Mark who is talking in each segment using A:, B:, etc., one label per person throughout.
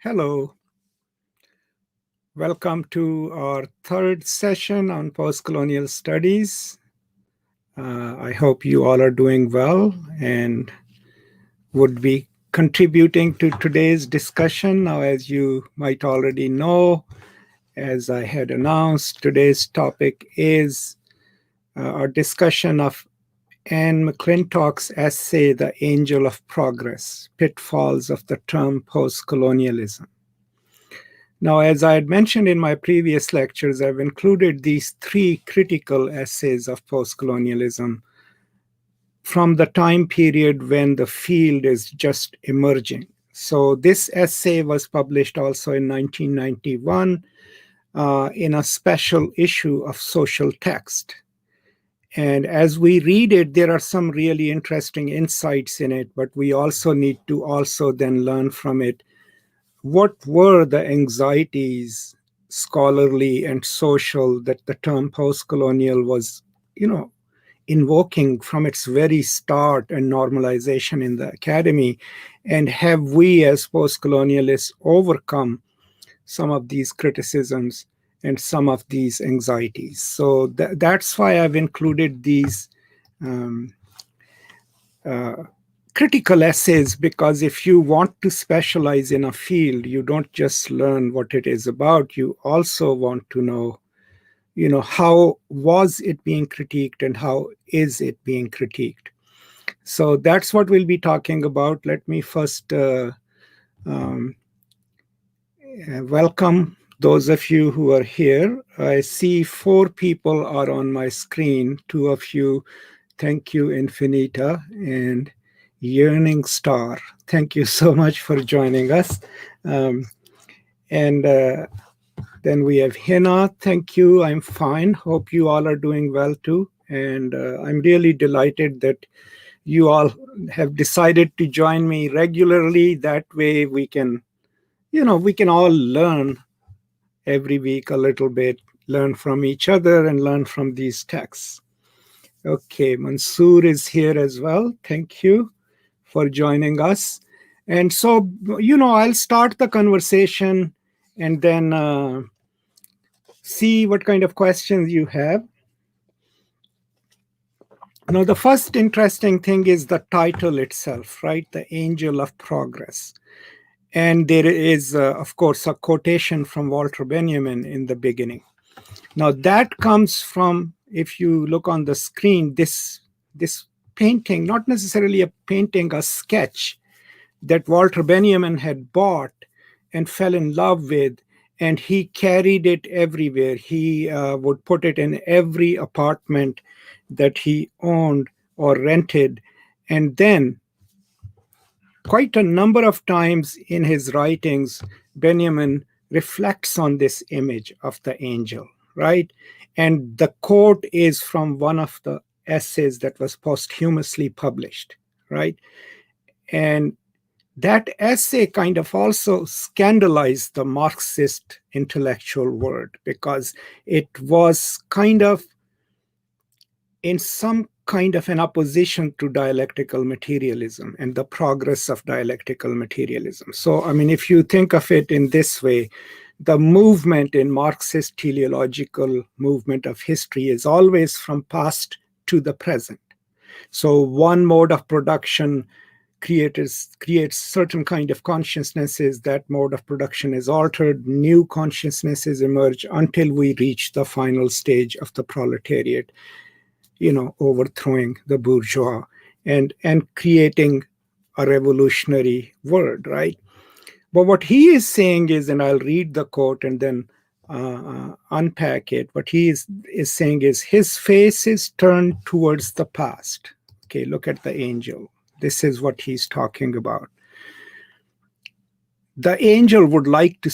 A: Hello. Welcome to our third session on postcolonial studies. I hope you all are doing well and would be contributing to today's discussion. Now, as you might already know, as I had announced, today's topic is our discussion of Anne McClintock's essay, The Angel of Progress, Pitfalls of the Term Postcolonialism. Now, as I had mentioned in my previous lectures, I've included these three critical essays of postcolonialism from the time period when the field is just emerging. So this essay was published also in 1991 in a special issue of Social Text. And as we read it, there are some really interesting insights in it, but we also need to also then learn from it what were the anxieties, scholarly and social, that the term postcolonial was, invoking from its very start and normalization in the academy? And have we as postcolonialists overcome some of these criticisms and some of these anxieties? So that's why I've included these critical essays, because if you want to specialize in a field, you don't just learn what it is about, you also want to know, how was it being critiqued and how is it being critiqued. So that's what we'll be talking about. Let me first welcome those of you who are here. I see 4 people are on my screen. 2 of you, thank you, Infinita, and Yearning Star. Thank you so much for joining us. Then we have Hina. Thank you. I'm fine. Hope you all are doing well too. And I'm really delighted that you all have decided to join me regularly. That way we can, we can all learn every week a little bit, learn from each other and learn from these texts. Okay, Mansoor is here as well. Thank you for joining us. And so, I'll start the conversation and then see what kind of questions you have. Now, the first interesting thing is the title itself, right? The Angel of Progress. And there is, of course, a quotation from Walter Benjamin in the beginning. Now, that comes from, if you look on the screen, this painting, not necessarily a painting, a sketch that Walter Benjamin had bought and fell in love with, and he carried it everywhere. He would put it in every apartment that he owned or rented. And then quite a number of times in his writings, Benjamin reflects on this image of the angel, right? And the quote is from one of the essays that was posthumously published, right? And that essay kind of also scandalized the Marxist intellectual world, because it was kind of in some kind of an opposition to dialectical materialism and the progress of dialectical materialism. So, I mean, if you think of it in this way, the movement in Marxist teleological movement of history is always from past to the present. So one mode of production creates certain kind of consciousnesses. That mode of production is altered, new consciousnesses emerge until we reach the final stage of the proletariat, overthrowing the bourgeois and creating a revolutionary world, right? But what he is saying is, and I'll read the quote and then unpack it. What he is saying is, his face is turned towards the past. Okay, look at the angel. This is what he's talking about. The angel would like to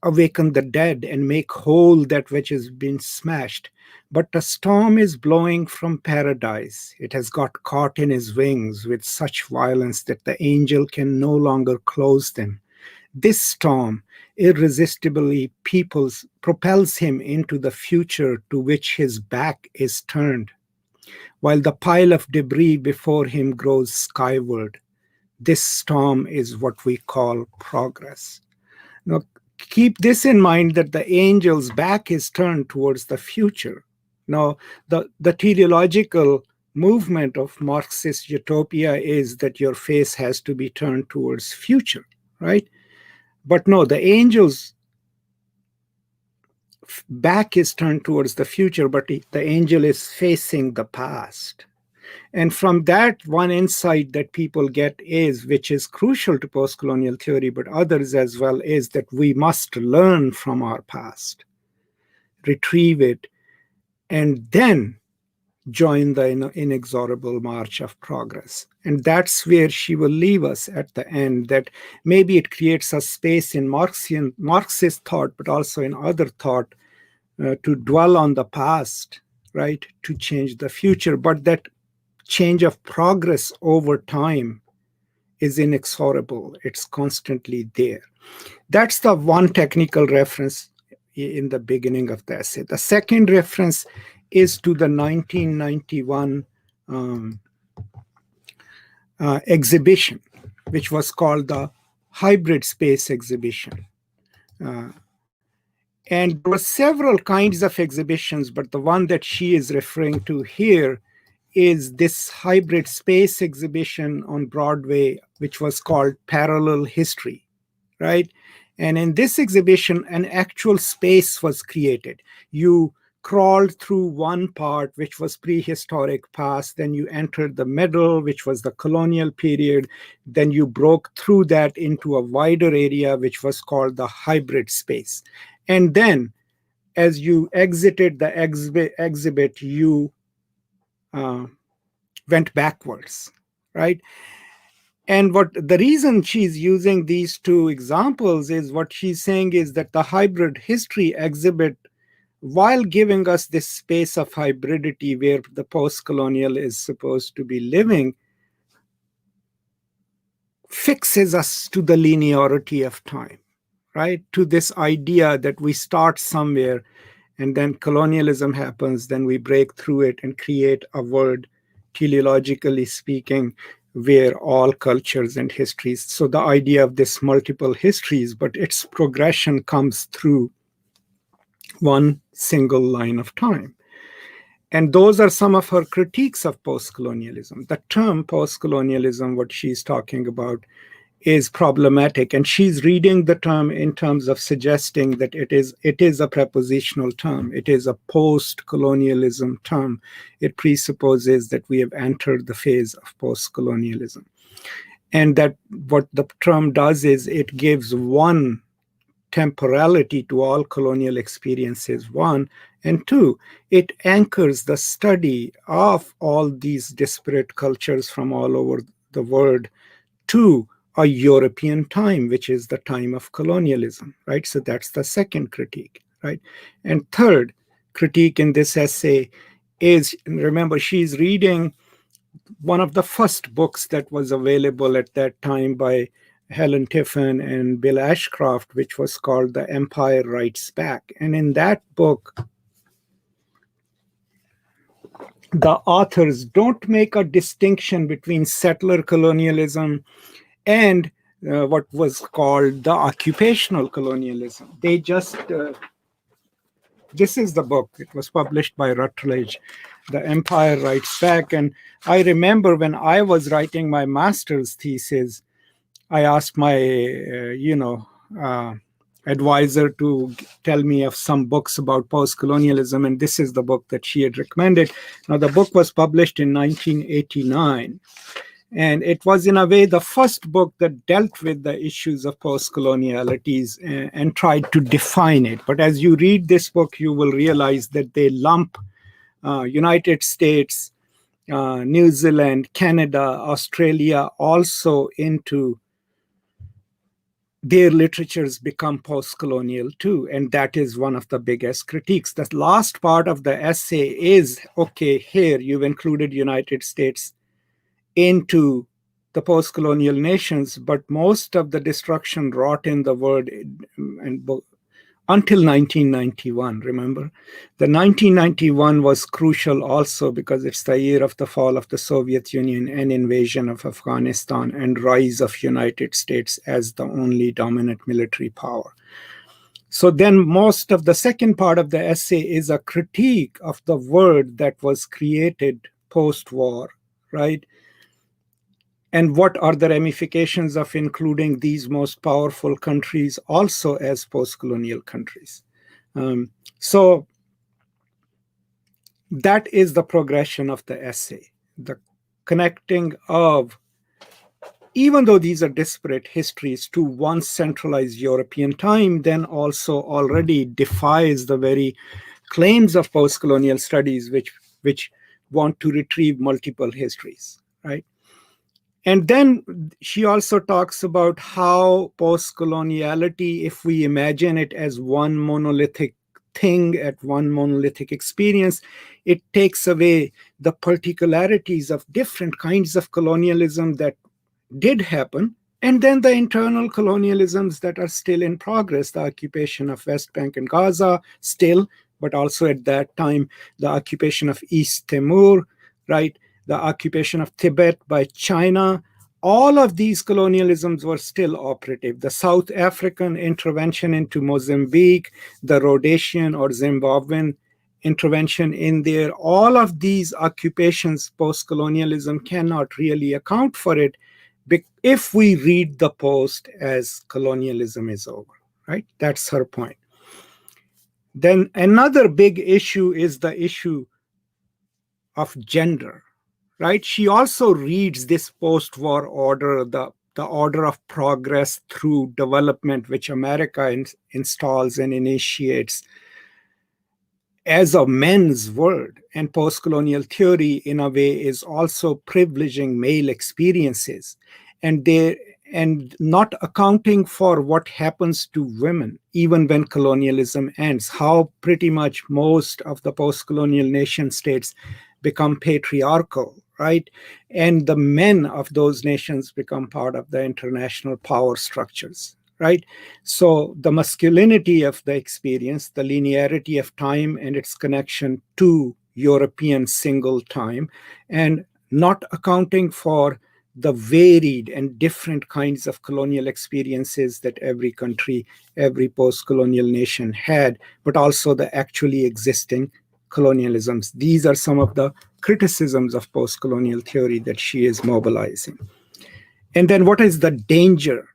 A: awaken the dead and make whole that which has been smashed. But a storm is blowing from paradise. It has got caught in his wings with such violence that the angel can no longer close them. This storm irresistibly propels him into the future to which his back is turned, while the pile of debris before him grows skyward. this storm is what we call progress. Now, keep this in mind that the angel's back is turned towards the future. Now, the teleological movement of Marxist utopia is that your face has to be turned towards future, right? But no, the angel's back is turned towards the future, but the angel is facing the past. And from that, one insight that people get is, which is crucial to postcolonial theory, but others as well, is that we must learn from our past, retrieve it, and then join the inexorable march of progress. And that's where she will leave us at the end, that maybe it creates a space in Marxist thought, but also in other thought, to dwell on the past, right, to change the future. But that change of progress over time is inexorable. It's constantly there. That's the one technical reference in the beginning of the essay. The second reference is to the 1991 exhibition, which was called the Hybrid Space Exhibition. And there were several kinds of exhibitions, but the one that she is referring to here is this hybrid space exhibition on Broadway, which was called Parallel History, right? And in this exhibition, an actual space was created. You crawled through one part, which was prehistoric past, then you entered the middle, which was the colonial period, then you broke through that into a wider area, which was called the hybrid space. And then, as you exited the exhibit, you went backwards, right? And what the reason she's using these two examples is, what she's saying is that the hybrid history exhibit, while giving us this space of hybridity where the post-colonial is supposed to be living, fixes us to the linearity of time, right? To this idea that we start somewhere and then colonialism happens, then we break through it and create a world, teleologically speaking, where all cultures and histories, so the idea of this multiple histories, but its progression comes through one single line of time. And those are some of her critiques of postcolonialism. The term postcolonialism, what she's talking about, is problematic, and she's reading the term in terms of suggesting that it is a prepositional term. It is a post-colonialism term. It presupposes that we have entered the phase of post-colonialism, and that what the term does is it gives one temporality to all colonial experiences, one, and two, it anchors the study of all these disparate cultures from all over the world to a European time, which is the time of colonialism, right? So that's the second critique, right? And third critique in this essay is, remember, she's reading one of the first books that was available at that time by Helen Tiffin and Bill Ashcroft, which was called The Empire Writes Back. And in that book, the authors don't make a distinction between settler colonialism and what was called the occupational colonialism. They just, this is the book. It was published by Routledge, The Empire Writes Back. And I remember when I was writing my master's thesis, I asked my, advisor to tell me of some books about post-colonialism, and this is the book that she had recommended. Now, the book was published in 1989. And it was, in a way, the first book that dealt with the issues of post-colonialities and tried to define it. But as you read this book, you will realize that they lump United States, New Zealand, Canada, Australia also into their literatures become post-colonial too. And that is one of the biggest critiques. The last part of the essay is, okay, here you've included United States into the post-colonial nations, but most of the destruction wrought in the world and until 1991, remember? The 1991 was crucial also because it's the year of the fall of the Soviet Union and invasion of Afghanistan and rise of United States as the only dominant military power. So then most of the second part of the essay is a critique of the word that was created post-war, right? And what are the ramifications of including these most powerful countries also as post-colonial countries? So that is the progression of the essay, the connecting of, even though these are disparate histories, to one centralized European time, then also already defies the very claims of post-colonial studies, which want to retrieve multiple histories, right? And then she also talks about how post-coloniality, if we imagine it as one monolithic thing at one monolithic experience, it takes away the particularities of different kinds of colonialism that did happen, and then the internal colonialisms that are still in progress, the occupation of West Bank and Gaza still, but also at that time, the occupation of East Timor, right? The occupation of Tibet by China. All of these colonialisms were still operative. The South African intervention into Mozambique, the Rhodesian or Zimbabwean intervention in there, all of these occupations, post-colonialism cannot really account for it if we read the post as colonialism is over, right? That's her point. Then another big issue is the issue of gender, right? She also reads this post-war order, the order of progress through development, which America installs and initiates, as a men's world. And post-colonial theory, in a way, is also privileging male experiences and not accounting for what happens to women, even when colonialism ends, how pretty much most of the post-colonial nation states become patriarchal, right? And the men of those nations become part of the international power structures, right? So the masculinity of the experience, the linearity of time and its connection to European single time, and not accounting for the varied and different kinds of colonial experiences that every country, every post-colonial nation had, but also the actually existing colonialisms. These are some of the criticisms of post-colonial theory that she is mobilizing. And then what is the danger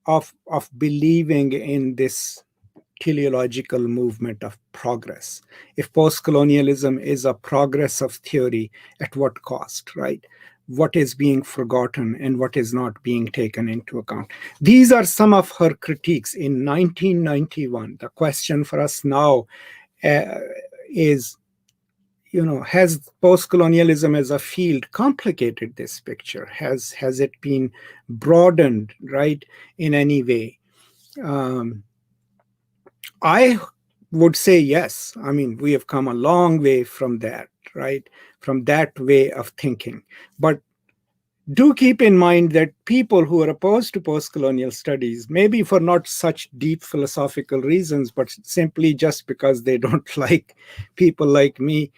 A: of believing in this teleological movement of progress? If post-colonialism is a progress of theory, at what cost, right? What is being forgotten and what is not being taken into account? These are some of her critiques in 1991. The question for us now is, has post-colonialism as a field complicated this picture? Has it been broadened, right, in any way? I would say yes. I mean, we have come a long way from that, right? From that way of thinking. But do keep in mind that people who are opposed to post-colonial studies, maybe for not such deep philosophical reasons, but simply just because they don't like people like me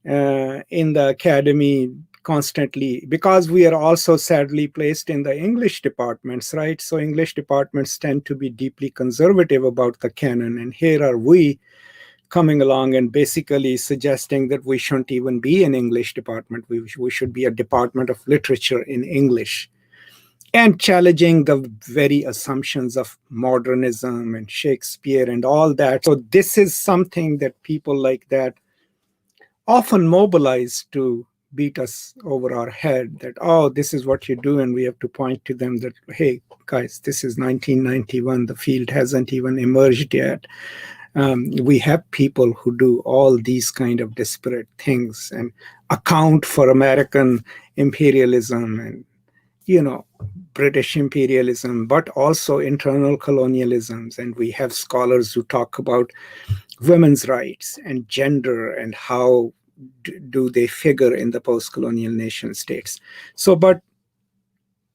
A: in the academy constantly, because we are also sadly placed in the English departments, right? So English departments tend to be deeply conservative about the canon. And here are we coming along and basically suggesting that we shouldn't even be an English department. We should be a department of literature in English, and challenging the very assumptions of modernism and Shakespeare and all that. So this is something that people like that often mobilize to beat us over our head, that, oh, this is what you do, and we have to point to them that, hey, guys, this is 1991. The field hasn't even emerged yet. We have people who do all these kind of disparate things and account for American imperialism and, British imperialism, but also internal colonialisms. And we have scholars who talk about women's rights and gender and how do they figure in the post-colonial nation states. So, but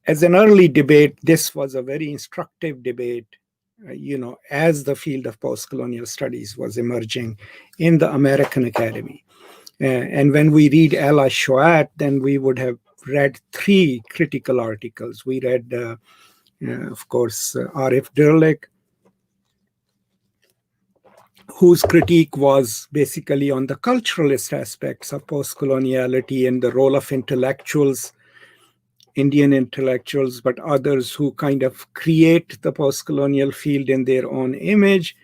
A: as an early debate, this was a very instructive debate as the field of postcolonial studies was emerging in the American Academy. And when we read Ella Shoat, then we would have read three critical articles. We read, of course, Arif Dirlik, whose critique was basically on the culturalist aspects of postcoloniality and the role of intellectuals, Indian intellectuals, but others who kind of create the postcolonial field in their own image.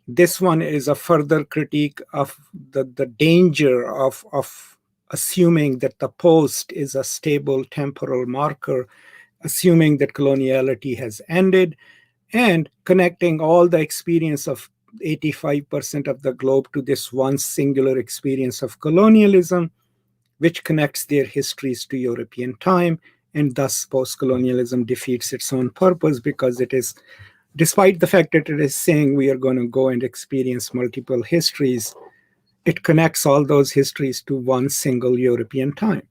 A: This one is a further critique of the danger of assuming that the post is a stable temporal marker, assuming that coloniality has ended, and connecting all the experience of 85% of the globe to this one singular experience of colonialism, which connects their histories to European time. And thus, postcolonialism defeats its own purpose because it is, despite the fact that it is saying we are going to go and experience multiple histories, it connects all those histories to one single European time.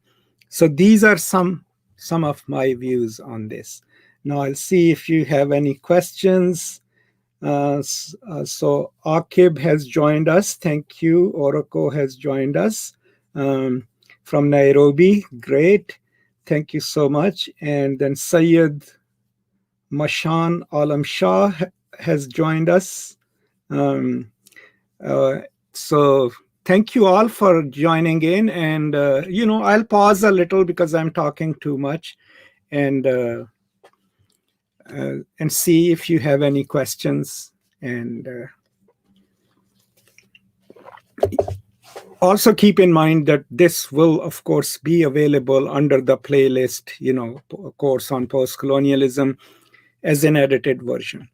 A: So these are some of my views on this. Now I'll see if you have any questions. So Akib has joined us. Thank you. Oroko has joined us from Nairobi. Great. Thank you so much. And then Syed Mashan Alam Shah has joined us. So thank you all for joining in. And, I'll pause a little because I'm talking too much and see if you have any questions. And also keep in mind that this will, of course, be available under the playlist, course on postcolonialism as an edited version.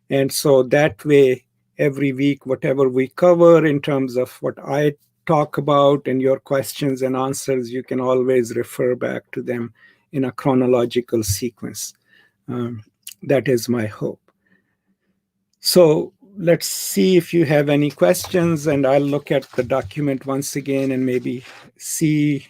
A: And so that way, every week, whatever we cover in terms of what I talk about and your questions and answers, you can always refer back to them in a chronological sequence. That is my hope. So let's see if you have any questions, and I'll look at the document once again and maybe see.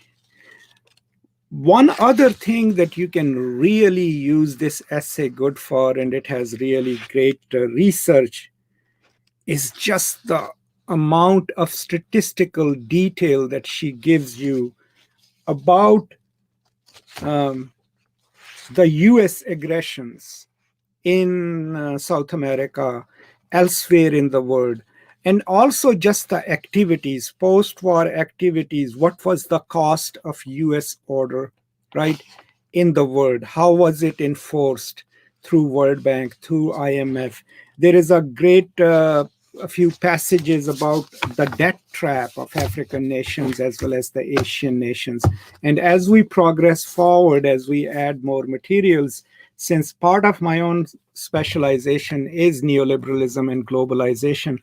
A: One other thing that you can really use this essay good for, and it has really great research, is just the amount of statistical detail that she gives you about the US aggressions in South America, elsewhere in the world, and also just the activities, post-war activities. What was the cost of US order, right, in the world? How was it enforced through World Bank, through IMF? There is a great a few passages about the debt trap of African nations as well as the Asian nations. And as we progress forward, as we add more materials, since part of my own specialization is neoliberalism and globalization,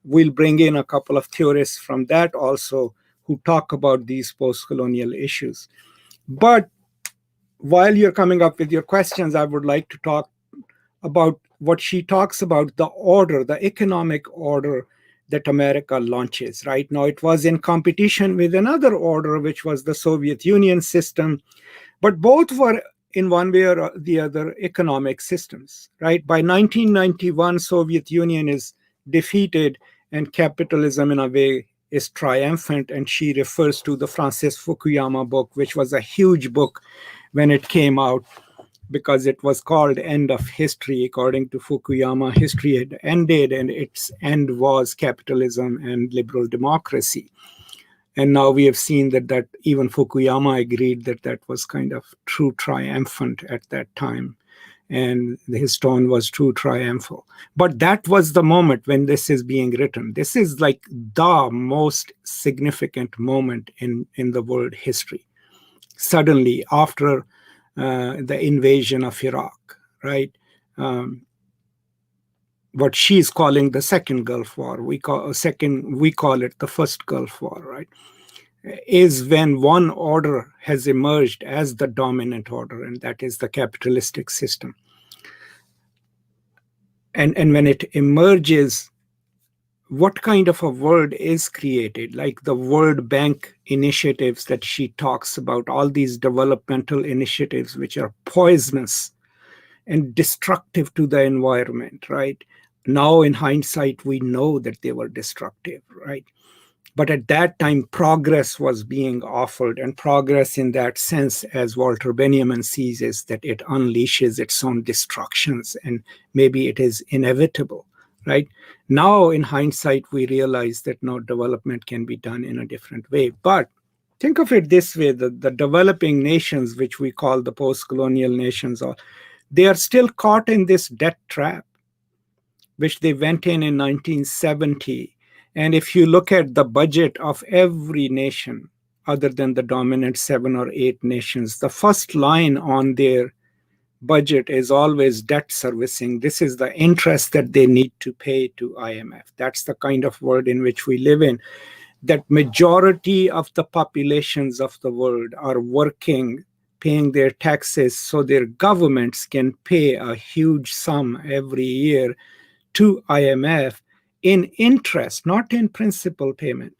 A: we'll bring in a couple of theorists from that also who talk about these post-colonial issues. But while you're coming up with your questions, I would like to talk about what she talks about, the order, the economic order that America launches. Right now, it was in competition with another order, which was the Soviet Union system, but both were in one way or the other economic systems, right? By 1991, Soviet Union is defeated and capitalism in a way is triumphant. And she refers to the Francis Fukuyama book, which was a huge book when it came out, because it was called End of History. According to Fukuyama, history had ended and its end was capitalism and liberal democracy. And now we have seen that even Fukuyama agreed that was kind of true triumphant at that time. And his tone was true triumphal. But that was the moment when this is being written. This is like the most significant moment in the world history. Suddenly, after the invasion of Iraq, right? What she's calling the second Gulf War, we call it the first Gulf War, right? Is when one order has emerged as the dominant order, and that is the capitalistic system. And when it emerges, what kind of a world is created? Like the World Bank initiatives that she talks about, all these developmental initiatives which are poisonous and destructive to the environment, right? Now, in hindsight, we know that they were destructive, right? But at that time, progress was being offered, and progress in that sense, as Walter Benjamin sees, is that it unleashes its own destructions, and maybe it is inevitable, right? Now, in hindsight, we realize that no, development can be done in a different way. But think of it this way: the developing nations, which we call the post-colonial nations, they are still caught in this debt trap, which they went in 1970. And if you look at the budget of every nation, other than the dominant 7 or 8 nations, the first line on their budget is always debt servicing. This is the interest that they need to pay to IMF. That's the kind of world in which we live in, that majority of the populations of the world are working, paying their taxes so their governments can pay a huge sum every year to IMF in interest, not in principal payment.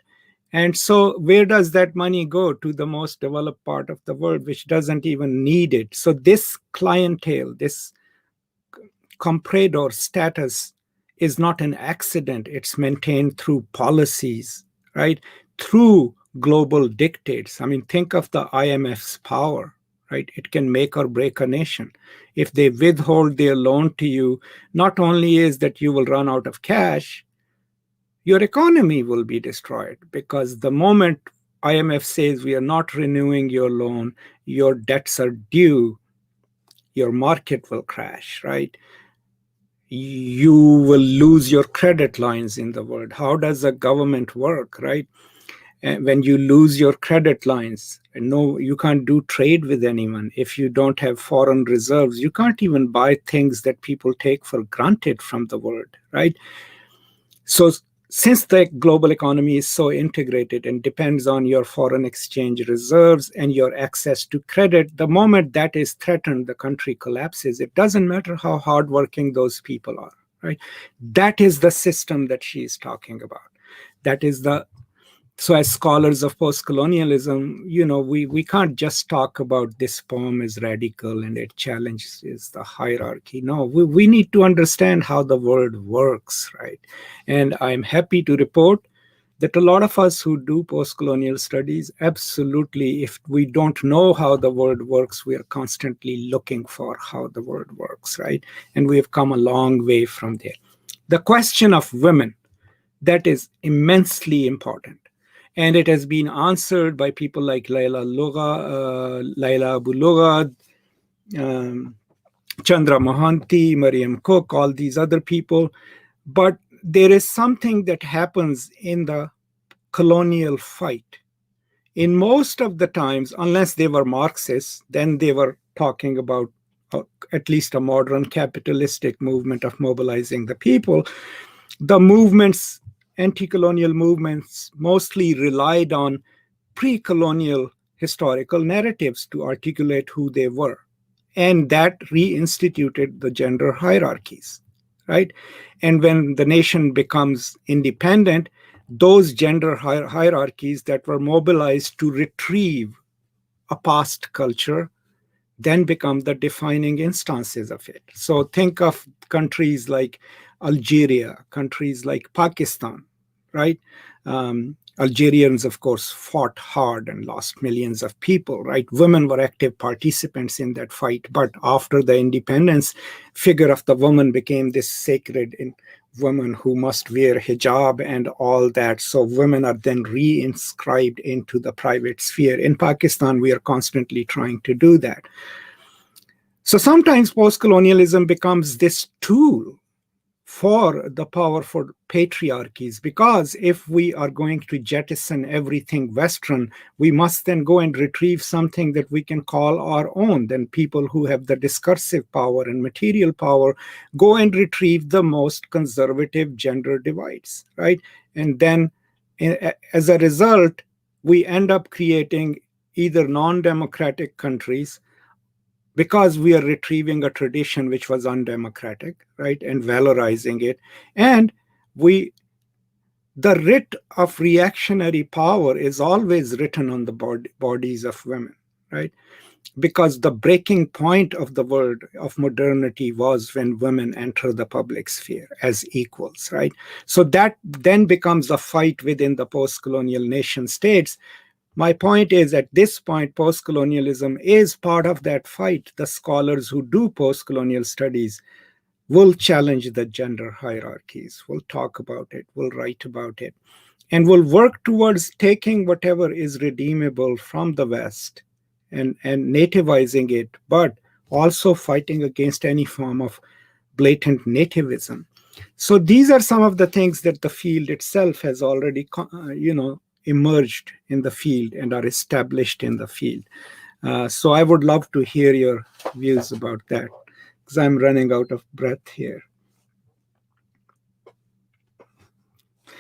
A: And so where does that money go? To the most developed part of the world, which doesn't even need it. So this clientele, this comprador status is not an accident. It's maintained through policies, right? Through global dictates. I mean, think of the IMF's power, right? It can make or break a nation. If they withhold their loan to you, not only is that you will run out of cash, your economy will be destroyed, because the moment IMF says we are not renewing your loan, your debts are due, your market will crash, right? You will lose your credit lines in the world. How does a government work, right? And when you lose your credit lines, no, you can't do trade with anyone. If you don't have foreign reserves, you can't even buy things that people take for granted from the world, right? So since the global economy is so integrated and depends on your foreign exchange reserves and your access to credit, the moment that is threatened, the country collapses. It doesn't matter how hardworking those people are, right? That is the system that she is talking about. That is the So as scholars of post-colonialism, we can't just talk about this poem is radical and it challenges the hierarchy. No, we need to understand how the world works, right? And I'm happy to report that a lot of us who do post-colonial studies, absolutely, if we don't know how the world works, we are constantly looking for how the world works, right? And we have come a long way from there. The question of women, that is immensely important. And it has been answered by people like Laila Abu Lugha, Chandra Mohanty, Mariam Cook, all these other people. But there is something that happens in the colonial fight. In most of the times, unless they were Marxists, then they were talking about at least a modern capitalistic movement of mobilizing the people. The movements, anti-colonial movements, mostly relied on pre-colonial historical narratives to articulate who they were. And that reinstituted the gender hierarchies, right? And when the nation becomes independent, those gender hierarchies that were mobilized to retrieve a past culture then become the defining instances of it. So think of countries like Algeria, countries like Pakistan, right? Algerians, of course, fought hard and lost millions of people, right? Women were active participants in that fight. But after the independence, figure of the woman became this sacred woman who must wear hijab and all that. So women are then reinscribed into the private sphere. In Pakistan, we are constantly trying to do that. So sometimes post-colonialism becomes this tool for the powerful patriarchies, because if we are going to jettison everything Western, we must then go and retrieve something that we can call our own. Then people who have the discursive power and material power go and retrieve the most conservative gender divides, right? And then as a result, we end up creating either non-democratic countries, because we are retrieving a tradition which was undemocratic, right, and valorizing it. And the writ of reactionary power is always written on the bodies of women, right? because the breaking point of the world of modernity was when women enter the public sphere as equals, right? So that then becomes a fight within the post-colonial nation states. My point is, at this point, post-colonialism is part of that fight. The scholars who do post-colonial studies will challenge the gender hierarchies, will talk about it, will write about it, and will work towards taking whatever is redeemable from the West and nativizing it, but also fighting against any form of blatant nativism. So these are some of the things that the field itself has already, emerged in the field and are established in the field. So I would love to hear your views about that, because I'm running out of breath here.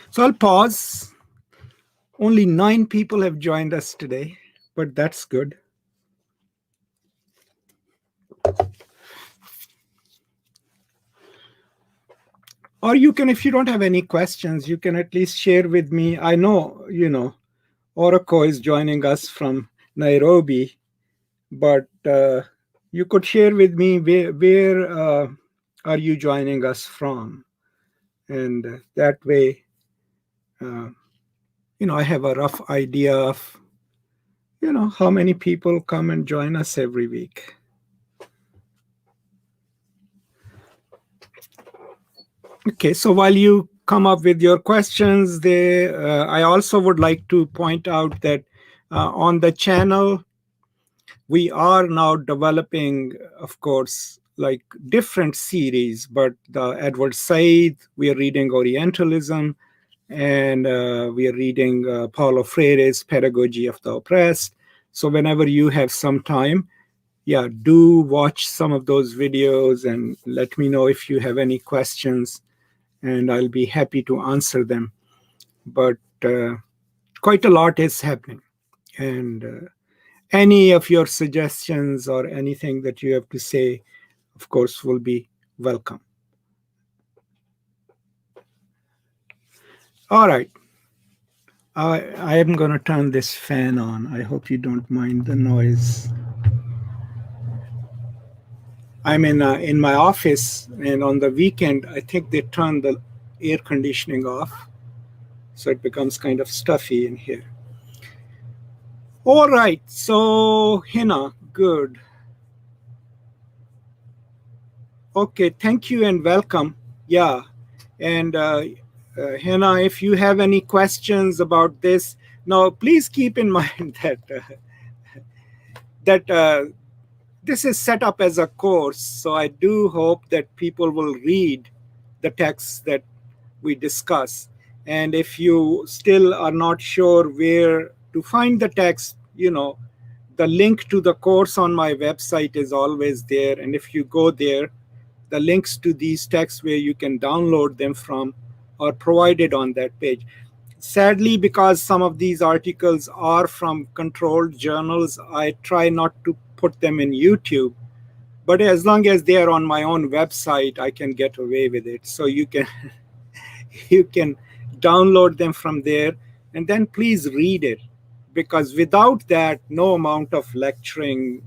A: So I'll pause. Only 9 people have joined us today, but that's good. Or you can, if you don't have any questions, you can at least share with me. I know, Oroko is joining us from Nairobi, but you could share with me where are you joining us from? And that way, I have a rough idea of, how many people come and join us every week. Okay, so while you come up with your questions, I also would like to point out that on the channel, we are now developing, of course, like different series, but the Edward Said, we are reading Orientalism, and we are reading Paulo Freire's Pedagogy of the Oppressed. So whenever you have some time, do watch some of those videos and let me know if you have any questions, and I'll be happy to answer them. But quite a lot is happening, and any of your suggestions or anything that you have to say, of course, will be welcome. All right. I am going to turn this fan on. I hope you don't mind the noise. I'm in my office, and on the weekend, I think they turn the air conditioning off, so it becomes kind of stuffy in here. All right, so Hina, good. Okay, thank you and welcome. Yeah, and Hina, if you have any questions about this, now please keep in mind that this is set up as a course, so I do hope that people will read the texts that we discuss. And if you still are not sure where to find the text, the link to the course on my website is always there. And if you go there, the links to these texts where you can download them from are provided on that page. Sadly, because some of these articles are from controlled journals, I try not to put them in YouTube. But as long as they are on my own website, I can get away with it. So you can you can download them from there, and then please read it, because without that, no amount of lecturing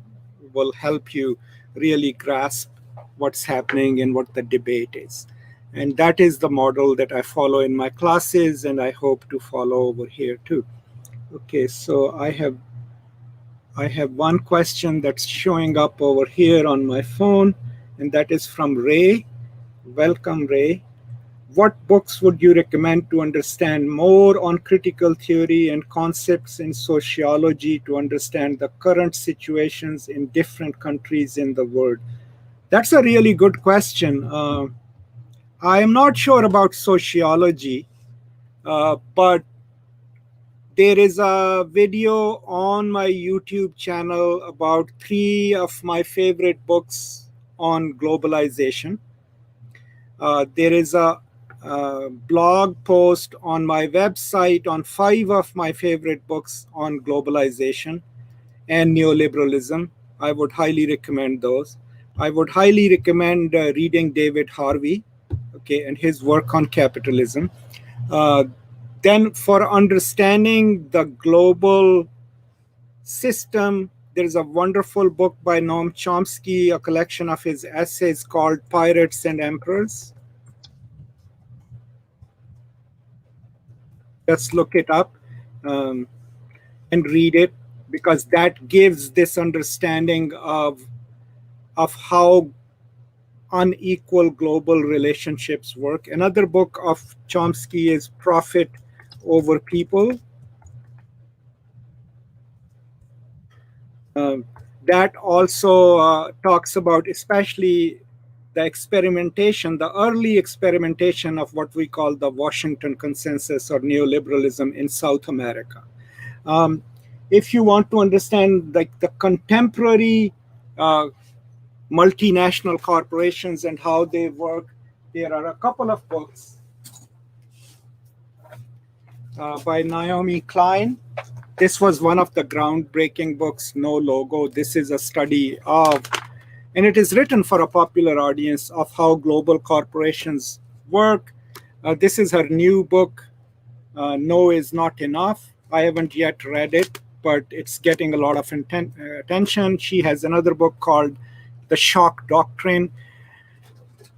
A: will help you really grasp what's happening and what the debate is. And that is the model that I follow in my classes, and I hope to follow over here too. Okay, so I have one question that's showing up over here on my phone, and that is from Ray. Welcome, Ray. What books would you recommend to understand more on critical theory and concepts in sociology to understand the current situations in different countries in the world? That's a really good question. I am not sure about sociology, but there is a video on my YouTube channel about 3 of my favorite books on globalization. There is a blog post on my website on 5 of my favorite books on globalization and neoliberalism. I would highly recommend those. I would highly recommend reading David Harvey, okay, and his work on capitalism. Then for understanding the global system, There's a wonderful book by Noam Chomsky, a collection of his essays called Pirates and Emperors. Just look it up and read it, because that gives this understanding of how unequal global relationships work. Another book of Chomsky is Profit Over People. That also talks about especially the experimentation, the early experimentation of what we call the Washington Consensus or neoliberalism in South America. If you want to understand like the contemporary multinational corporations and how they work, there are a couple of books by Naomi Klein. This was one of the groundbreaking books, No Logo. This is a study of, and it is written for a popular audience, of how global corporations work. This is her new book, No Is Not Enough. I haven't yet read it, but it's getting a lot of attention. She has another book called The Shock Doctrine.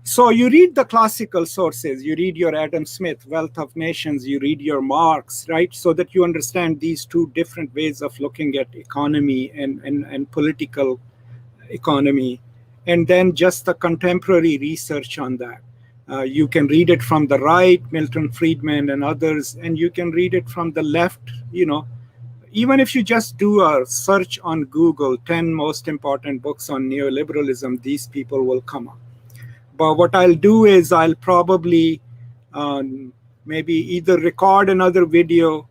A: So you read the classical sources, you read your Adam Smith, Wealth of Nations, you read your Marx, right? So that you understand these two different ways of looking at economy and political economy. And then just the contemporary research on that. You can read it from the right, Milton Friedman and others, and you can read it from the left, even if you just do a search on Google, 10 most important books on neoliberalism, these people will come up. But what I'll do is I'll probably maybe either record another video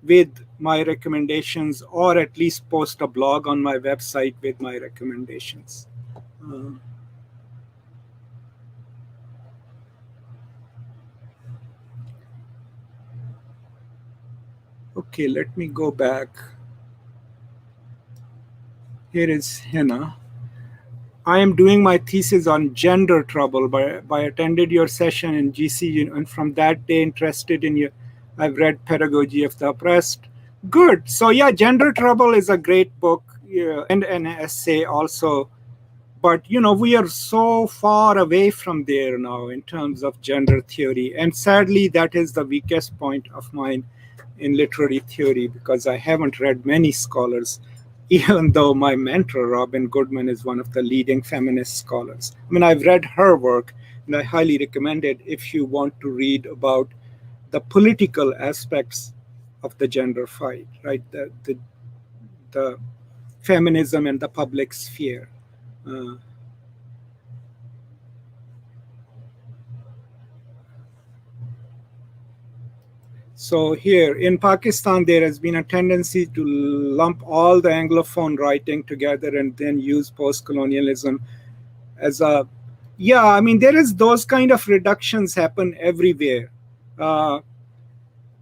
A: with my recommendations, or at least post a blog on my website with my recommendations. Okay, let me go back. Here is Hina. I am doing my thesis on gender trouble, but I attended your session in GC, and from that day interested in you. I've read Pedagogy of the Oppressed. Good. So yeah, Gender Trouble is a great book, and an essay also. But we are so far away from there now in terms of gender theory. And sadly, that is the weakest point of mine in literary theory, because I haven't read many scholars, even though my mentor, Robin Goodman, is one of the leading feminist scholars. I mean, I've read her work, and I highly recommend it if you want to read about the political aspects of the gender fight, right? The feminism and the public sphere. So here in Pakistan, there has been a tendency to lump all the Anglophone writing together and then use postcolonialism as a, I mean, there is those kind of reductions happen everywhere.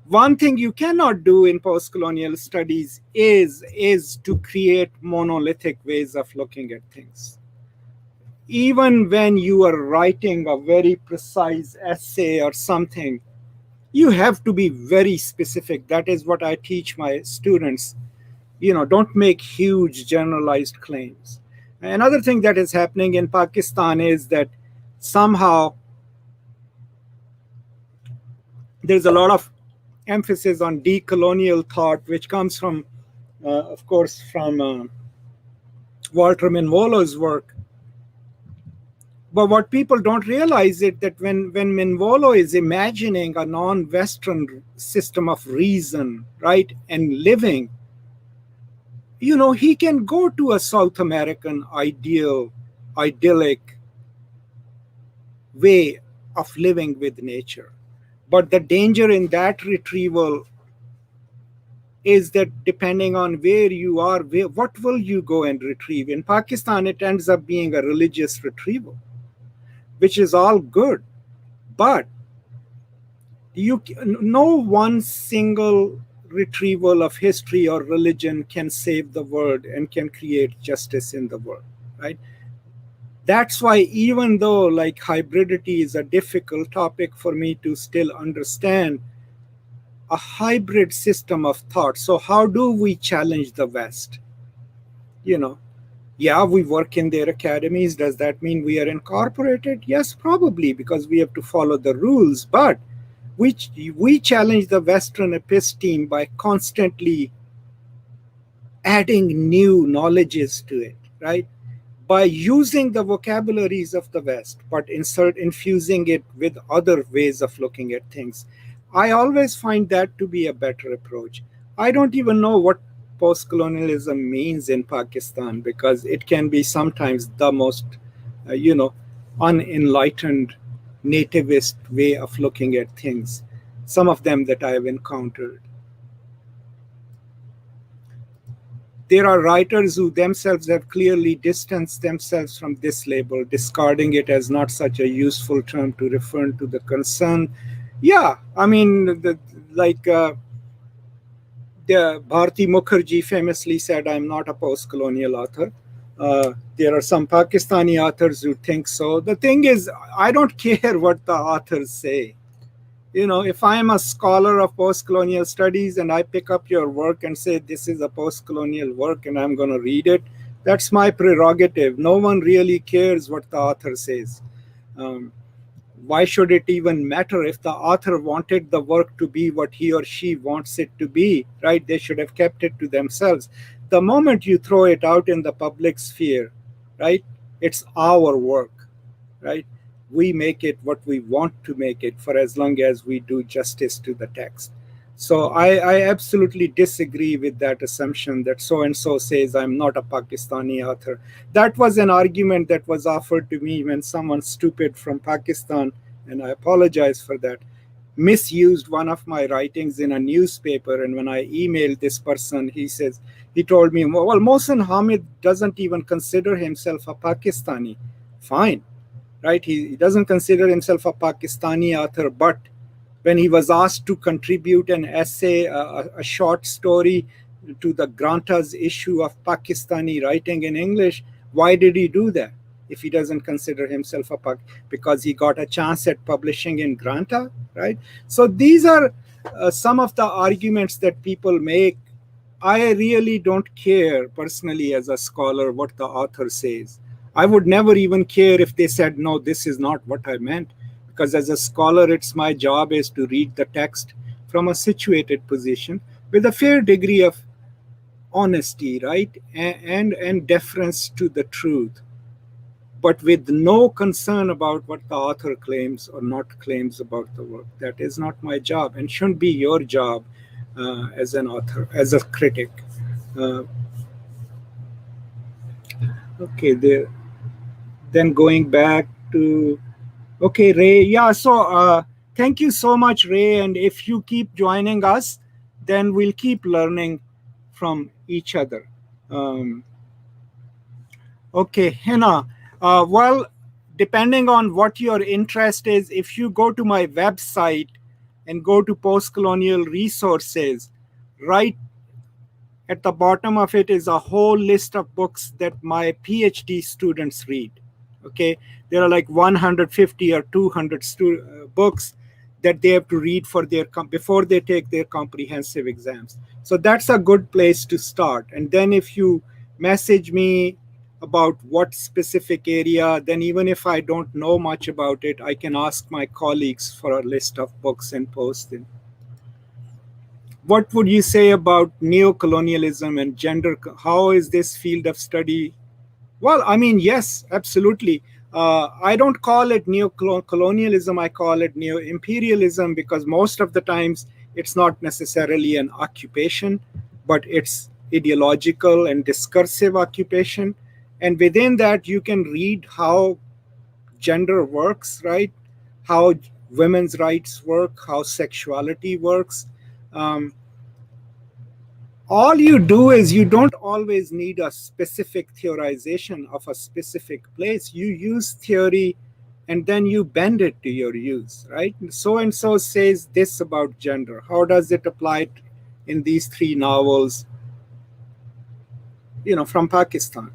A: One thing you cannot do in postcolonial studies is to create monolithic ways of looking at things. Even when you are writing a very precise essay or something, you have to be very specific. That is what I teach my students. Don't make huge generalized claims. Another thing that is happening in Pakistan is that somehow there's a lot of emphasis on decolonial thought, which comes from, of course, from Walter Minvolo's work. But what people don't realize is that when Minvolo is imagining a non-Western system of reason, right, and living, he can go to a South American idyllic way of living with nature. But the danger in that retrieval is that depending on where you are, what will you go and retrieve? In Pakistan, it ends up being a religious retrieval, which is all good, but no one single retrieval of history or religion can save the world and can create justice in the world, right? That's why, even though like hybridity is a difficult topic for me to still understand, a hybrid system of thought. So how do we challenge the West? You know, yeah, we work in their academies. Does that mean we are incorporated? Yes, probably, because we have to follow the rules. But we challenge the Western episteme by constantly adding new knowledges to it, right? By using the vocabularies of the West, but infusing it with other ways of looking at things. I always find that to be a better approach. I don't even know what postcolonialism means in Pakistan because it can be sometimes the most, uh, you know, unenlightened nativist way of looking at things. Some of them that I have encountered. There are writers who themselves have clearly distanced themselves from this label, discarding it as not such a useful term to refer to the concern. Yeah, I mean, like the Bharti Mukherjee famously said, "I'm not a post-colonial author." There are some Pakistani authors who think so. The thing is, I don't care what the authors say. If I'm a scholar of post-colonial studies and I pick up your work and say this is a post-colonial work and I'm going to read it, that's my prerogative. No one really cares what the author says. Um, why should it even matter if the author wanted the work to be what he or she wants it to be, right? They should have kept it to themselves. The moment you throw it out in the public sphere, right, it's our work, right? We make it what we want to make it for as long as we do justice to the text. So I absolutely disagree with that assumption that so and so says I'm not a Pakistani author. That was an argument that was offered to me when someone stupid from Pakistan, and I apologize for that, misused one of my writings in a newspaper. And when I emailed this person, he told me, well, Mohsen Hamid doesn't even consider himself a Pakistani. Fine, right? He doesn't consider himself a Pakistani author, but when he was asked to contribute an essay, a short story to the Granta's issue of Pakistani writing in English, why did he do that? If he doesn't consider himself a because he got a chance at publishing in Granta, right? So these are some of the arguments that people make. I really don't care personally as a scholar what the author says. I would never even care if they said, no, this is not what I meant. Because as a scholar, it's my job is to read the text from a situated position with a fair degree of honesty, right? And deference to the truth, but with no concern about what the author claims or not claims about the work. That is not my job and shouldn't be your job as an author, as a critic. Uh, okay, there. Then going back to okay, Ray. Yeah, so thank you so much, Ray. And if you keep joining us, then we'll keep learning from each other. Um, Okay, Hina. Well, depending on what your interest is, if you go to my website and go to postcolonial resources, right at the bottom of it is a whole list of books that my PhD students read. Okay, there are like 150 or 200 books that they have to read for their before they take their comprehensive exams. So that's a good place to start. And then if you message me about what specific area, then even if I don't know much about it, I can ask my colleagues for a list of books and post them. What would you say about neocolonialism and gender? How is this field of study? Well, I mean, yes, absolutely. I don't call it neocolonialism, I call it neo-imperialism because most of the times it's not necessarily an occupation, but it's ideological and discursive occupation. And within that, you can read how gender works, right? How women's rights work, how sexuality works. Um, all you do is you don't always need a specific theorization of a specific place. You use theory and then you bend it to your use, right? So and so says this about gender. How does it apply in these three novels, from Pakistan?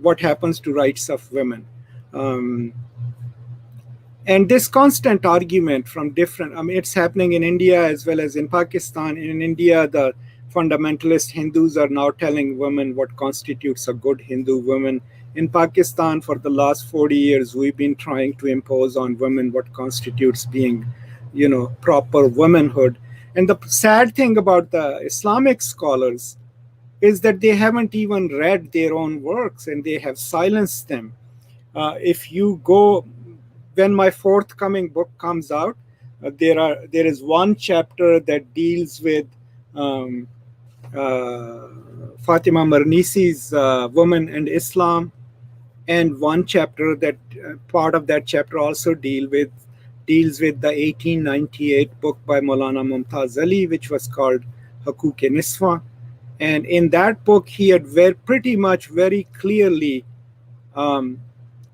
A: What happens to rights of women? Um, and this constant argument from different, I mean, it's happening in India as well as in Pakistan. In India, fundamentalist Hindus are now telling women what constitutes a good Hindu woman. In Pakistan, for the last 40 years, we've been trying to impose on women what constitutes being, proper womanhood. And the sad thing about the Islamic scholars is that they haven't even read their own works and they have silenced them. If you go, when my forthcoming book comes out, there is one chapter that deals with um, Fatima Marnisi's Woman and Islam, and one chapter that part of that chapter also deals with the 1898 book by Maulana Mumtaz Ali, which was called Hukuk-e-Niswa. And in that book, he had pretty much very clearly um,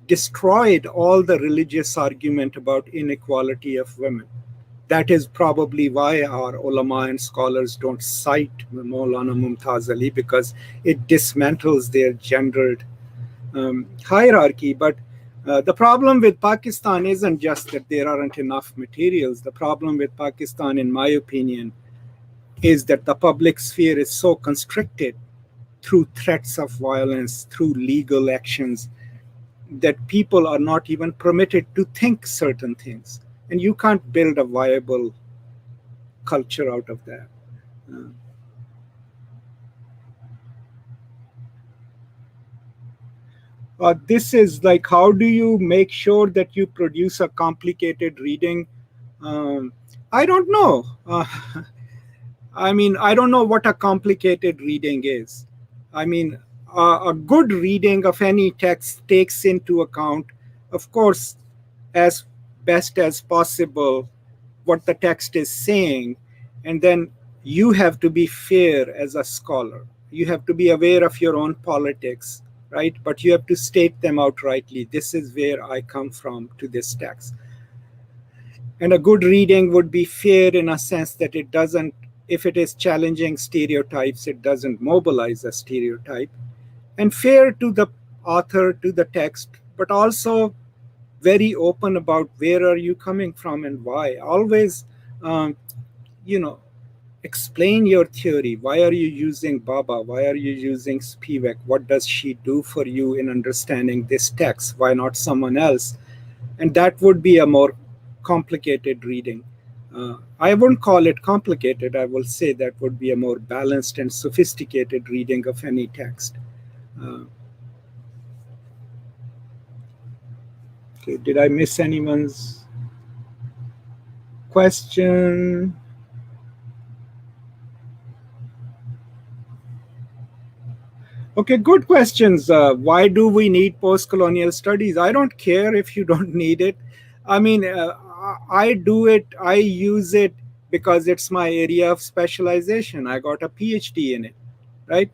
A: destroyed all the religious argument about inequality of women. That is probably why our ulama and scholars don't cite Maulana Mumtaz Ali, because it dismantles their gendered hierarchy. But the problem with Pakistan isn't just that there aren't enough materials. The problem with Pakistan, in my opinion, is that the public sphere is so constricted through threats of violence, through legal actions, that people are not even permitted to think certain things. And you can't build a viable culture out of that. This is like, how do you make sure that you produce a complicated reading? I don't know. I don't know what a complicated reading is. A good reading of any text takes into account, of course, as best as possible, what the text is saying. And then you have to be fair as a scholar. You have to be aware of your own politics, right? But you have to state them outrightly. This is where I come from to this text. And a good reading would be fair in a sense that it doesn't, if it is challenging stereotypes, it doesn't mobilize a stereotype. And fair to the author, to the text, but also very open about where are you coming from and why. Always, explain your theory. Why are you using Baba? Why are you using Spivak? What does she do for you in understanding this text? Why not someone else? And that would be a more complicated reading. I wouldn't call it complicated. I will say that would be a more balanced and sophisticated reading of any text. Okay, did I miss anyone's question? Okay, good questions. Why do we need post-colonial studies? I don't care if you don't need it. I do it, I use it because it's my area of specialization. I got a PhD in it, right?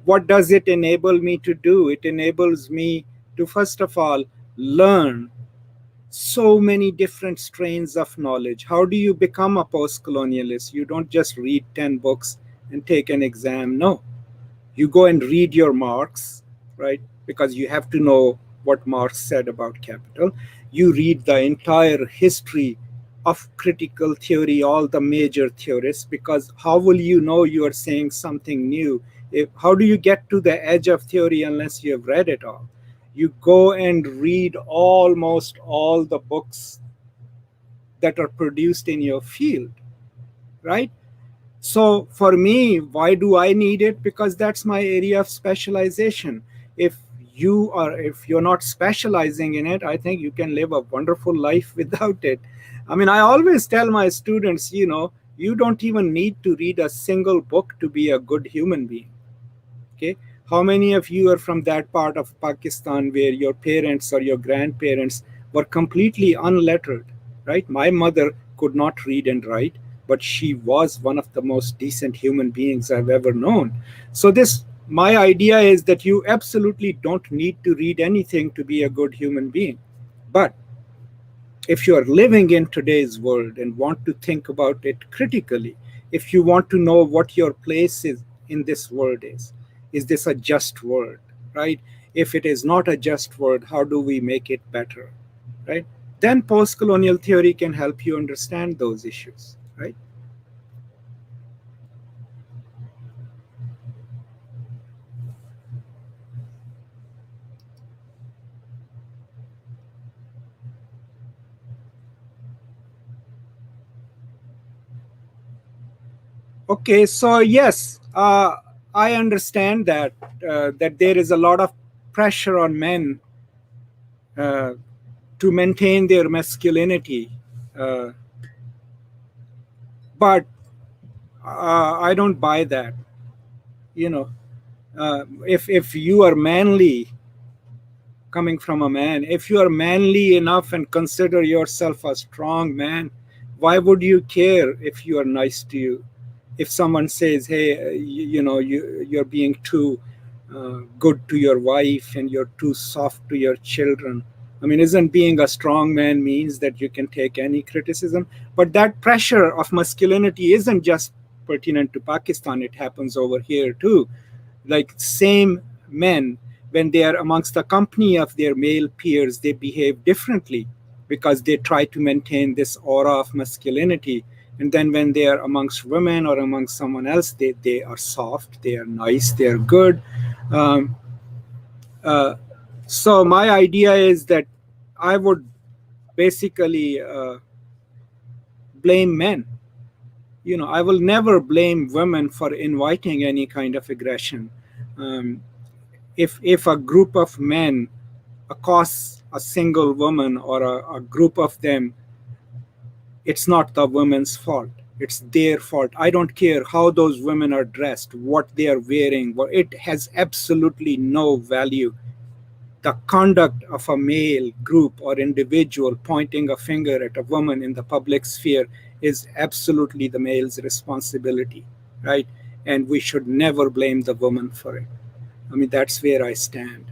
A: What does it enable me to do? It enables me to, first of all, learn so many different strains of knowledge. How do you become a post-colonialist? You don't just read 10 books and take an exam. No, you go and read your Marx, right? Because you have to know what Marx said about capital. You read the entire history of critical theory, all the major theorists, because how will you know you are saying something new? How do you get to the edge of theory unless you have read it all? You go and read almost all the books that are produced in your field, right? So for me, why do I need it? Because that's my area of specialization. If you're not specializing in it, I think you can live a wonderful life without it. I always tell my students, you don't even need to read a single book to be a good human being. Okay, how many of you are from that part of Pakistan where your parents or your grandparents were completely unlettered, right? My mother could not read and write, but she was one of the most decent human beings I've ever known. So my idea is that you absolutely don't need to read anything to be a good human being. But if you are living in today's world and want to think about it critically, if you want to know what your place is in this world is this a just world, right? If it is not a just world, how do we make it better, right? Then post-colonial theory can help you understand those issues, right? Okay, so yes, I understand that there is a lot of pressure on men uh, to maintain their masculinity, uh, but I don't buy that. You know, if you are manly, coming from a man, if you are manly enough and consider yourself a strong man, why would you care if you are nice to you? If someone says, hey, you're being too good to your wife and you're too soft to your children. I mean, isn't being a strong man means that you can take any criticism? But that pressure of masculinity isn't just pertinent to Pakistan, it happens over here too. Like, same men, when they are amongst the company of their male peers, they behave differently because they try to maintain this aura of masculinity. And then when they are amongst women or amongst someone else, they are soft, they are nice, they are good. um, uh, so my idea is that I would basically blame men. I will never blame women for inviting any kind of aggression. um, if a group of men accosts a single woman or a group of them, it's not the women's fault. It's their fault. I don't care how those women are dressed, what they are wearing. It has absolutely no value. The conduct of a male group or individual pointing a finger at a woman in the public sphere is absolutely the male's responsibility, right? And we should never blame the woman for it. I mean, that's where I stand.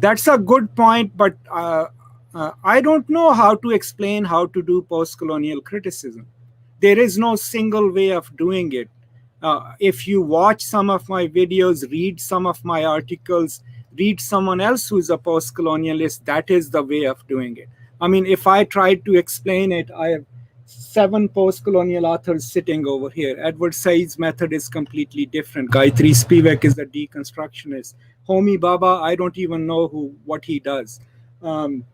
A: That's a good point, but I don't know how to explain how to do post-colonial criticism. There is no single way of doing it. If you watch some of my videos, read some of my articles, read someone else who's a post-colonialist, that is the way of doing it. I mean, if I tried to explain it, I have 7 post-colonial authors sitting over here. Edward Said's method is completely different. Gayatri Spivak is a deconstructionist. Homi Baba, I don't even know what he does. Um,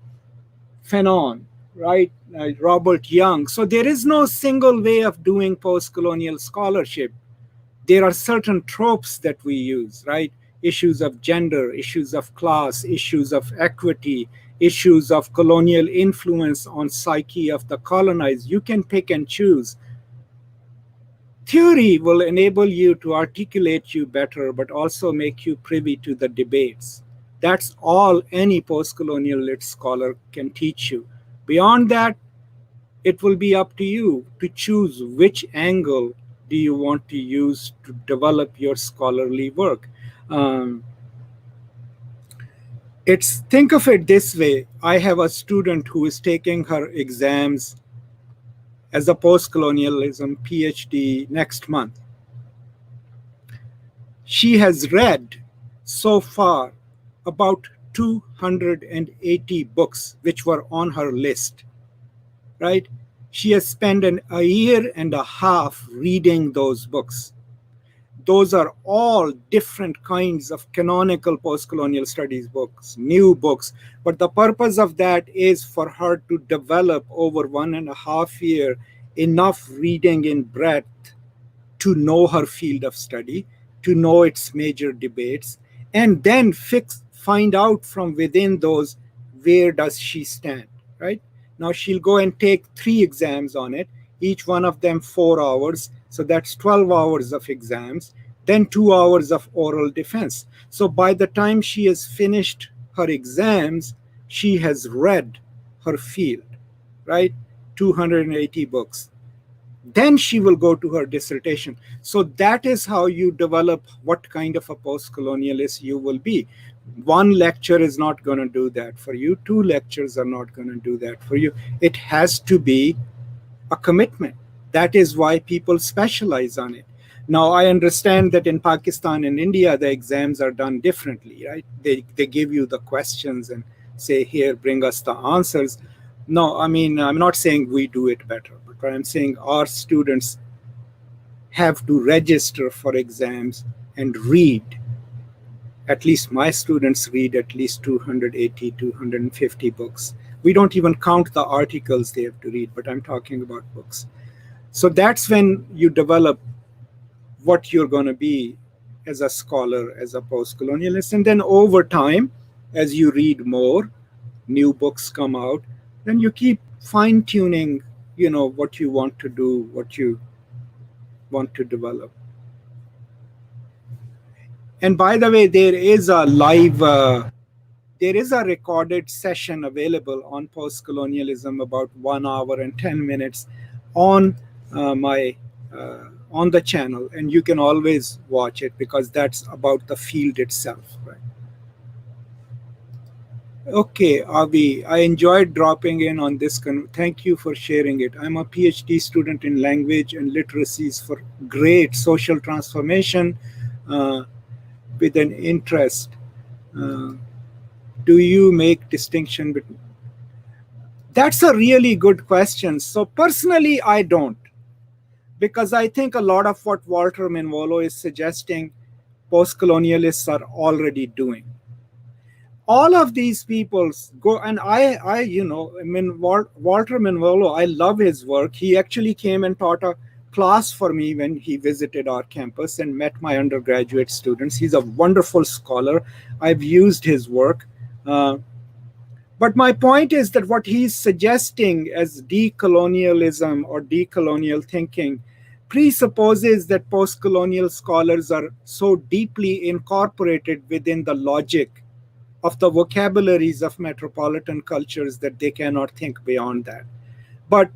A: Fanon, right? Robert Young. So there is no single way of doing post-colonial scholarship. There are certain tropes that we use, right? Issues of gender, issues of class, issues of equity, issues of colonial influence on psyche of the colonized. You can pick and choose. Theory will enable you to articulate you better, but also make you privy to the debates. That's all any post-colonial lit scholar can teach you. Beyond that, it will be up to you to choose which angle do you want to use to develop your scholarly work. Um, it's think of it this way. I have a student who is taking her exams as a post-colonialism PhD next month. She has read so far about 280 books which were on her list, right? She has spent a year and a half reading those books. Those are all different kinds of canonical post-colonial studies books, new books. But the purpose of that is for her to develop over 1.5 years enough reading in breadth to know her field of study, to know its major debates, and then find out from within those where does she stand, right? Now she'll go and take 3 exams on it, each one of them 4 hours. So that's 12 hours of exams, then 2 hours of oral defense. So by the time she has finished her exams, she has read her field, right? 280 books. Then she will go to her dissertation. So that is how you develop what kind of a post-colonialist you will be. One lecture is not going to do that for you. 2 lectures are not going to do that for you. It has to be a commitment. That is why people specialize on it. Now, I understand that in Pakistan and India, the exams are done differently, right? They give you the questions and say, here, bring us the answers. No, I mean, I'm not saying we do it better, but I'm saying our students have to register for exams and read. At least my students read at least 280, 250 books. We don't even count the articles they have to read, but I'm talking about books. So that's when you develop what you're going to be as a scholar, as a post-colonialist. And then over time, as you read more, new books come out, then you keep fine-tuning, what you want to do, what you want to develop. And by the way, there is a recorded session available on post-colonialism, about 1 hour and 10 minutes on my on the channel, and you can always watch it because that's about the field itself, right? Okay, Avi, I enjoyed dropping in on this. Thank you for sharing it. I'm a PhD student in language and literacies for great social transformation with an interest. Do you make distinction between? That's a really good question. So personally, I don't, because I think a lot of what Walter Manvolo is suggesting, post-colonialists are already doing. All of these people go, and Walter Manvolo, I love his work. He actually came and taught a class for me when he visited our campus and met my undergraduate students. He's a wonderful scholar. I've used his work. But my point is that what he's suggesting as decolonialism or decolonial thinking presupposes that post-colonial scholars are so deeply incorporated within the logic of the vocabularies of metropolitan cultures that they cannot think beyond that. But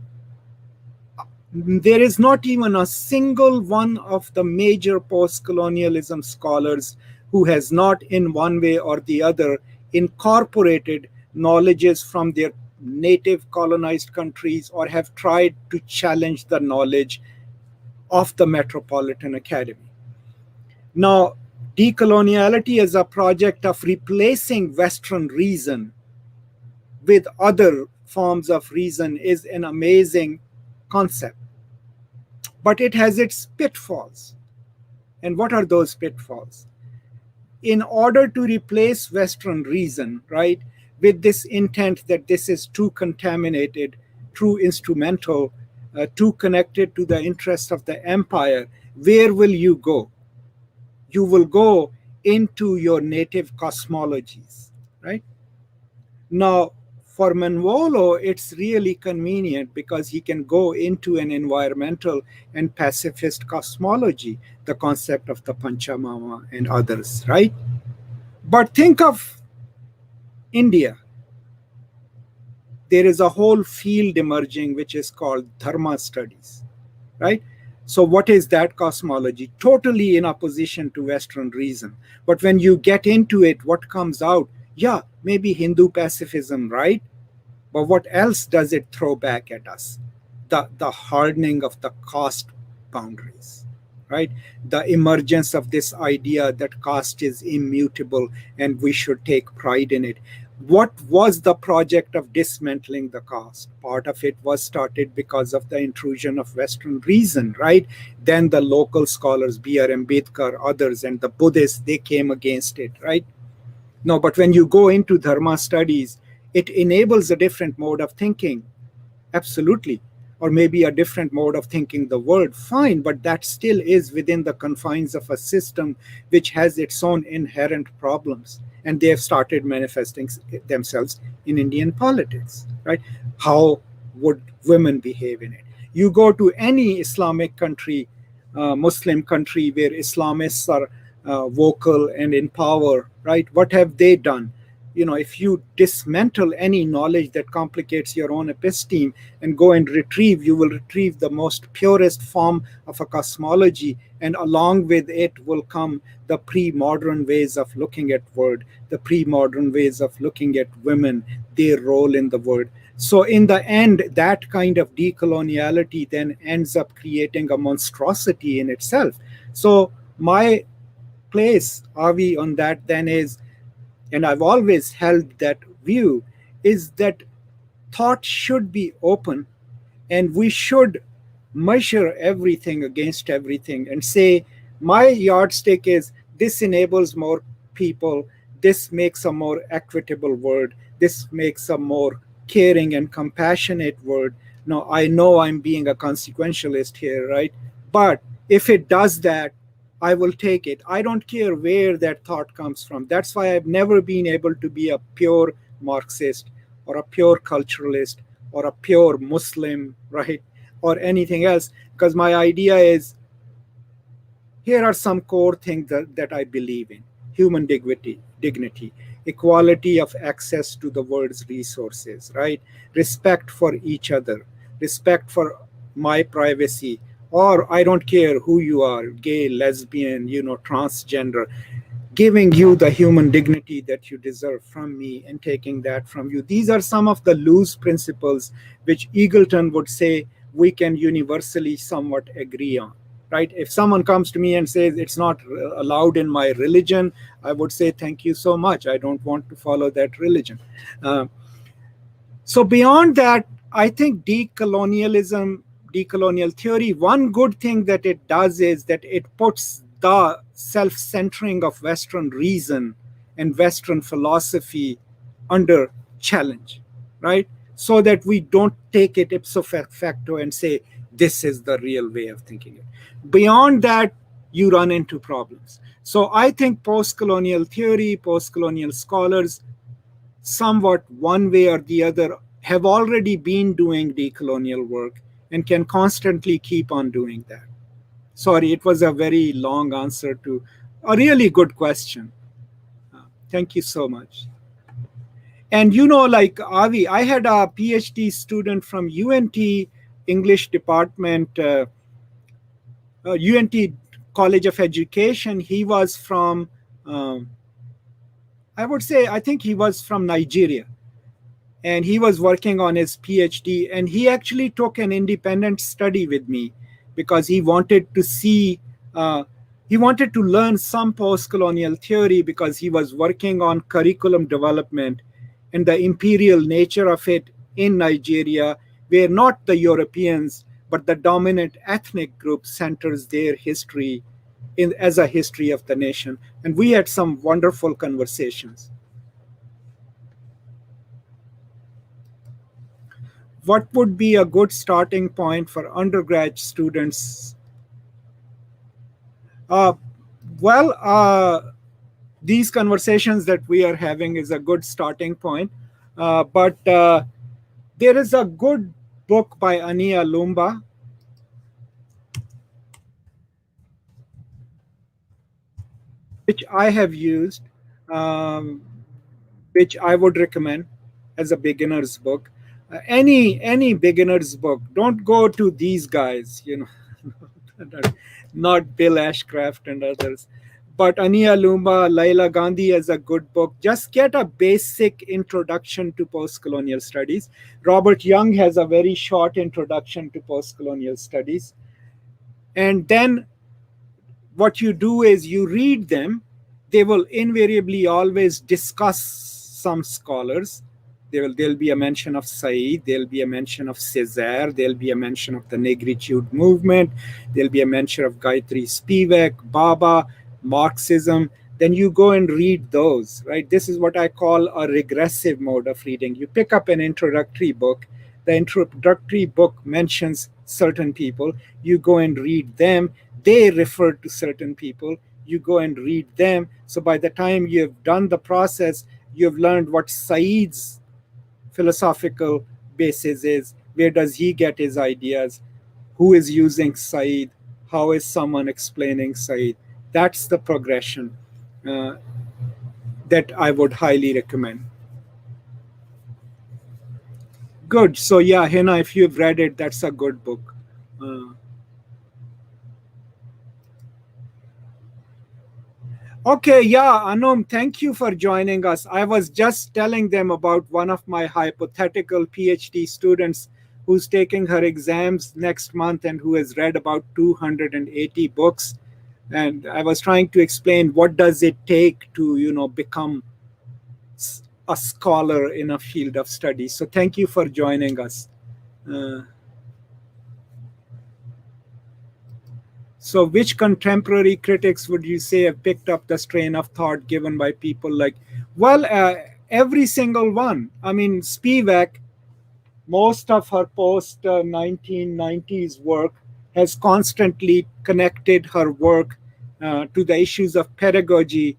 A: there is not even a single one of the major post-colonialism scholars who has not, in one way or the other, incorporated knowledges from their native colonized countries or have tried to challenge the knowledge of the Metropolitan Academy. Now, decoloniality as a project of replacing Western reason with other forms of reason is an amazing concept. But it has its pitfalls. And what are those pitfalls? In order to replace Western reason, right, with this intent that this is too contaminated, too instrumental, too connected to the interests of the empire, where will you go? You will go into your native cosmologies, right? Now, for Manvolo, it's really convenient because he can go into an environmental and pacifist cosmology, the concept of the Panchamama and others, right? But think of India. There is a whole field emerging which is called Dharma studies, right? So what is that cosmology? Totally in opposition to Western reason. But when you get into it, what comes out? Yeah, maybe Hindu pacifism, right? But what else does it throw back at us? The hardening of the caste boundaries, right? The emergence of this idea that caste is immutable and we should take pride in it. What was the project of dismantling the caste? Part of it was started because of the intrusion of Western reason, right? Then the local scholars, B.R. Ambedkar, others, and the Buddhists, they came against it, right? No, but when you go into Dharma studies, it enables a different mode of thinking, absolutely. Or maybe a different mode of thinking the world, fine, but that still is within the confines of a system which has its own inherent problems. And they have started manifesting themselves in Indian politics, right? How would women behave in it? You go to any Islamic country, Muslim country where Islamists are vocal and in power, right? What have they done? If you dismantle any knowledge that complicates your own episteme and go and retrieve, you will retrieve the most purest form of a cosmology, and along with it will come the pre-modern ways of looking at world, the pre-modern ways of looking at women, their role in the world. So in the end, that kind of decoloniality then ends up creating a monstrosity in itself. So my place, Avi, on that then is, and I've always held that view, is that thought should be open and we should measure everything against everything and say, my yardstick is this enables more people, this makes a more equitable world, this makes a more caring and compassionate word. Now, I know I'm being a consequentialist here, right? But if it does that, I will take it. I don't care where that thought comes from. That's why I've never been able to be a pure Marxist or a pure culturalist or a pure Muslim, right? Or anything else. Because my idea is here are some core things that I believe in: human dignity, equality of access to the world's resources, right? Respect for each other, respect for my privacy, or I don't care who you are, gay, lesbian, transgender, giving you the human dignity that you deserve from me and taking that from you. These are some of the loose principles which Eagleton would say we can universally somewhat agree on. Right? If someone comes to me and says it's not allowed in my religion, I would say thank you so much. I don't want to follow that religion. So beyond that, I think decolonialism, decolonial theory, one good thing that it does is that it puts the self-centering of Western reason and Western philosophy under challenge, right? So that we don't take it ipso facto and say, this is the real way of thinking it. Beyond that, you run into problems. So I think post-colonial theory, post-colonial scholars, somewhat one way or the other, have already been doing decolonial work and can constantly keep on doing that. Sorry, it was a very long answer to a really good question. Thank you so much. And like Avi, I had a PhD student from UNT English department, UNT College of Education. He was from, I think he was from Nigeria. And he was working on his PhD. And he actually took an independent study with me because he wanted to see, he wanted to learn some post-colonial theory because he was working on curriculum development and the imperial nature of it in Nigeria, where not the Europeans, but the dominant ethnic group centers their history as a history of the nation. And we had some wonderful conversations. What would be a good starting point for undergrad students? These conversations that we are having is a good starting point. But there is a good book by Ania Lumba, which I have used, which I would recommend as a beginner's book. Any beginner's book. Don't go to these guys, not Bill Ashcraft and others. But Ania Lumba, Laila Gandhi is a good book. Just get a basic introduction to post-colonial studies. Robert Young has a very short introduction to post-colonial studies. And then what you do is you read them. They will invariably always discuss some scholars. There'll be a mention of Said, there'll be a mention of Césaire, there'll be a mention of the Negritude movement, there'll be a mention of Gayatri Spivak, Baba, Marxism. Then you go and read those, right? This is what I call a regressive mode of reading. You pick up an introductory book. The introductory book mentions certain people. You go and read them. They refer to certain people. You go and read them. So by the time you've done the process, you've learned what Said's philosophical basis is. Where does he get his ideas? Who is using Said? How is someone explaining Said? That's the progression that I would highly recommend. Good. So yeah, Hina, if you've read it, that's a good book. Okay, yeah, Anum, thank you for joining us. I was just telling them about one of my hypothetical PhD students who's taking her exams next month and who has read about 280 books. And I was trying to explain what does it take to, become a scholar in a field of study. So thank you for joining us. So which contemporary critics would you say have picked up the strain of thought given by people like, well, every single one. I mean, Spivak most of her post 1990s work has constantly connected her work to the issues of pedagogy,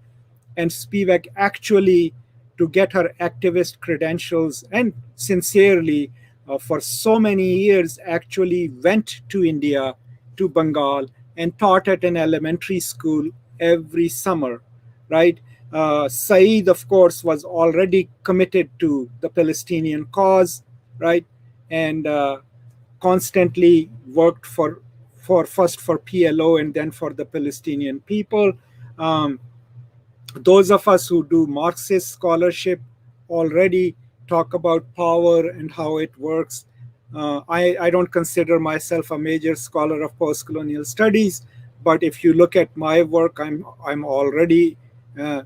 A: and Spivak actually, to get her activist credentials and sincerely, for so many years, actually went to India, to Bengal, and taught at an elementary school every summer, right? Saeed, of course, was already committed to the Palestinian cause, right? And constantly worked for first for PLO and then for the Palestinian people. Um, those of us who do Marxist scholarship already talk about power and how it works. I don't consider myself a major scholar of postcolonial studies, but if you look at my work, I'm already uh,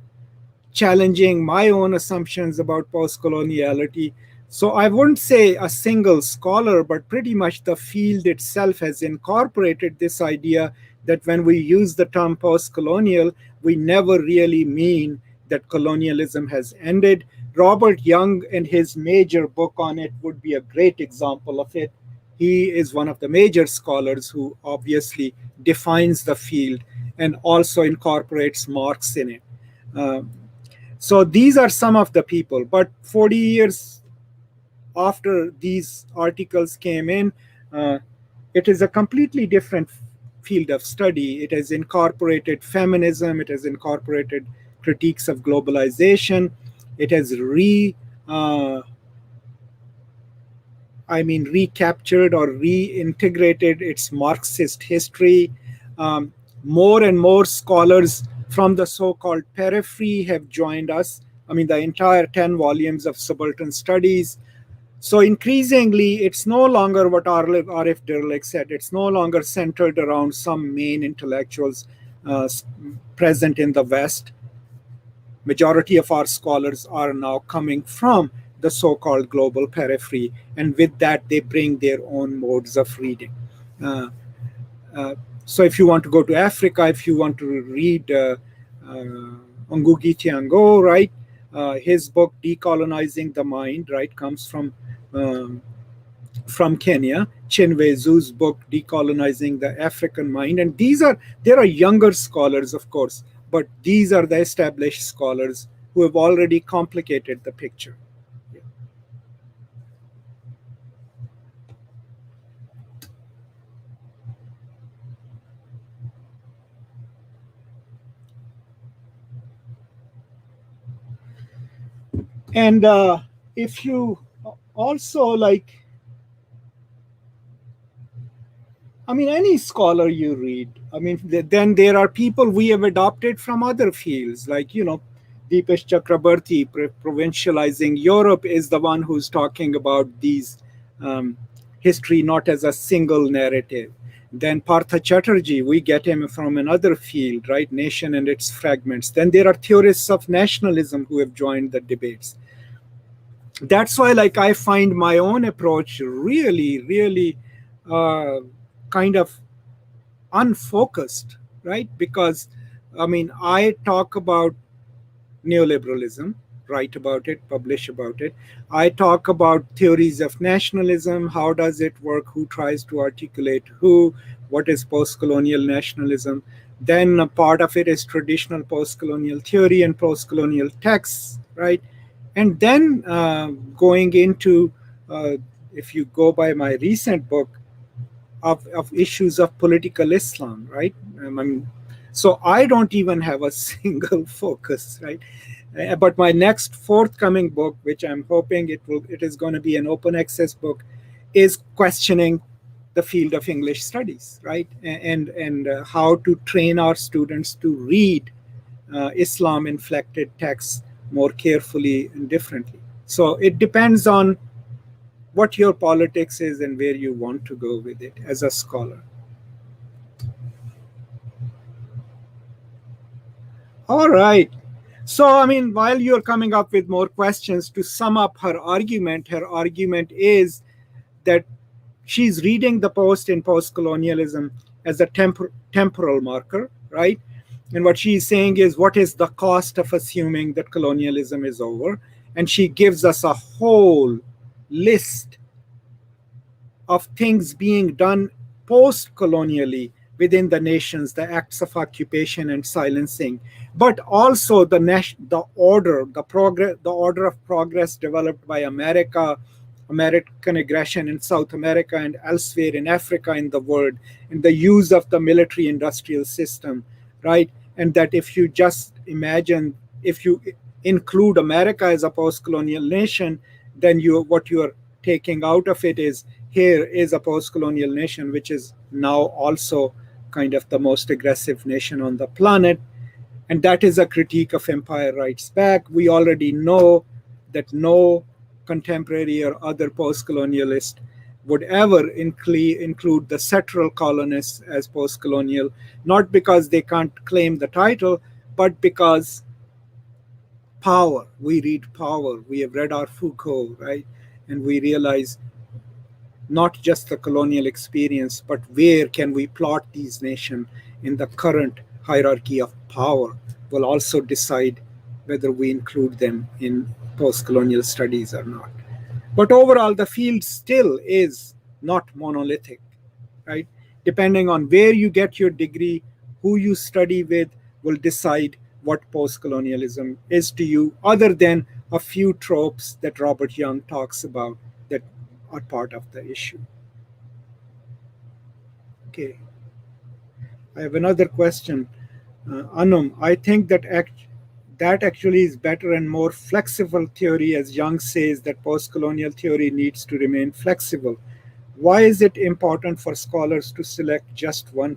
A: challenging my own assumptions about postcoloniality. So I wouldn't say a single scholar, but pretty much the field itself has incorporated this idea that when we use the term postcolonial, we never really mean that colonialism has ended. Robert Young and his major book on it would be a great example of it. He is one of the major scholars who obviously defines the field and also incorporates Marx in it. Uh, so these are some of the people. But 40 years after these articles came in, uh, it is a completely different field of study. It has incorporated feminism, it has incorporated critiques of globalization, it has uh, recaptured or reintegrated its Marxist history. Um, More and more scholars from the so called periphery have joined us. I mean, the entire 10 volumes of subaltern studies. So increasingly, it's no longer what Arif Dirlik said. It's no longer centered around some main intellectuals uh, present in the West. Majority of our scholars are now coming from the so-called global periphery, and with that they bring their own modes of reading. uh, uh, so if you want to go to Africa, if you want to read Ngugi Thiong'o, right, his book Decolonizing the Mind, right, comes um, from Kenya. Chinwe Zhu's book, Decolonizing the African Mind. And there are younger scholars, of course, but these are the established scholars who have already complicated the picture. Yeah. And if you also like, I mean, any scholar you read, I mean, then there are people we have adopted from other fields, like, Deepesh Chakrabarti, provincializing Europe, is the one who's talking about these history not as a single narrative. Then Partha Chatterjee, we get him from another field, right? Nation and its fragments. Then there are theorists of nationalism who have joined the debates. That's why, like, I find my own approach really, really uh, kind of unfocused, right? Because I mean, I talk about neoliberalism, write about it, publish about it. I talk about theories of nationalism. How does it work? Who tries to articulate who? What is post-colonial nationalism? Then a part of it is traditional post-colonial theory and post-colonial texts, right? And then going into, if you go by my recent book, of issues of political Islam, right? So I don't even have a single focus, right? But my next forthcoming book, which I'm hoping it is going to be an open access book, is questioning the field of English studies, right? And how to train our students to read Islam inflected texts more carefully and differently. So it depends on what your politics is and where you want to go with it as a scholar. All right. So, I mean, while you're coming up with more questions, to sum up her argument is that she's reading the post in postcolonialism as a temporal marker, right? And what she's saying is, what is the cost of assuming that colonialism is over? And she gives us a whole list of things being done post-colonially within the nations, the acts of occupation and silencing, but also the order, the order of progress developed by America, American aggression in South America and elsewhere in Africa, in the world, and the use of the military industrial system, right? And that if you just imagine, if you include America as a post-colonial nation, then what you are taking out of it is, here is a post-colonial nation which is now also kind of the most aggressive nation on the planet. And that is a critique of empire rights back. We already know that no contemporary or other post-colonialist would ever include the settled colonists as post-colonial, not because they can't claim the title, but because power. We read power. We have read our Foucault, right? And we realize not just the colonial experience, but where can we plot these nations in the current hierarchy of power will also decide whether we include them in post-colonial studies or not. But overall, the field still is not monolithic, right? Depending on where you get your degree, who you study with, will decide what post-colonialism is to you, other than a few tropes that Robert Young talks about that are part of the issue. Okay. I have another question. Anum, I think that that actually is better and more flexible theory, as Young says that post-colonial theory needs to remain flexible. Why is it important for scholars to select just one?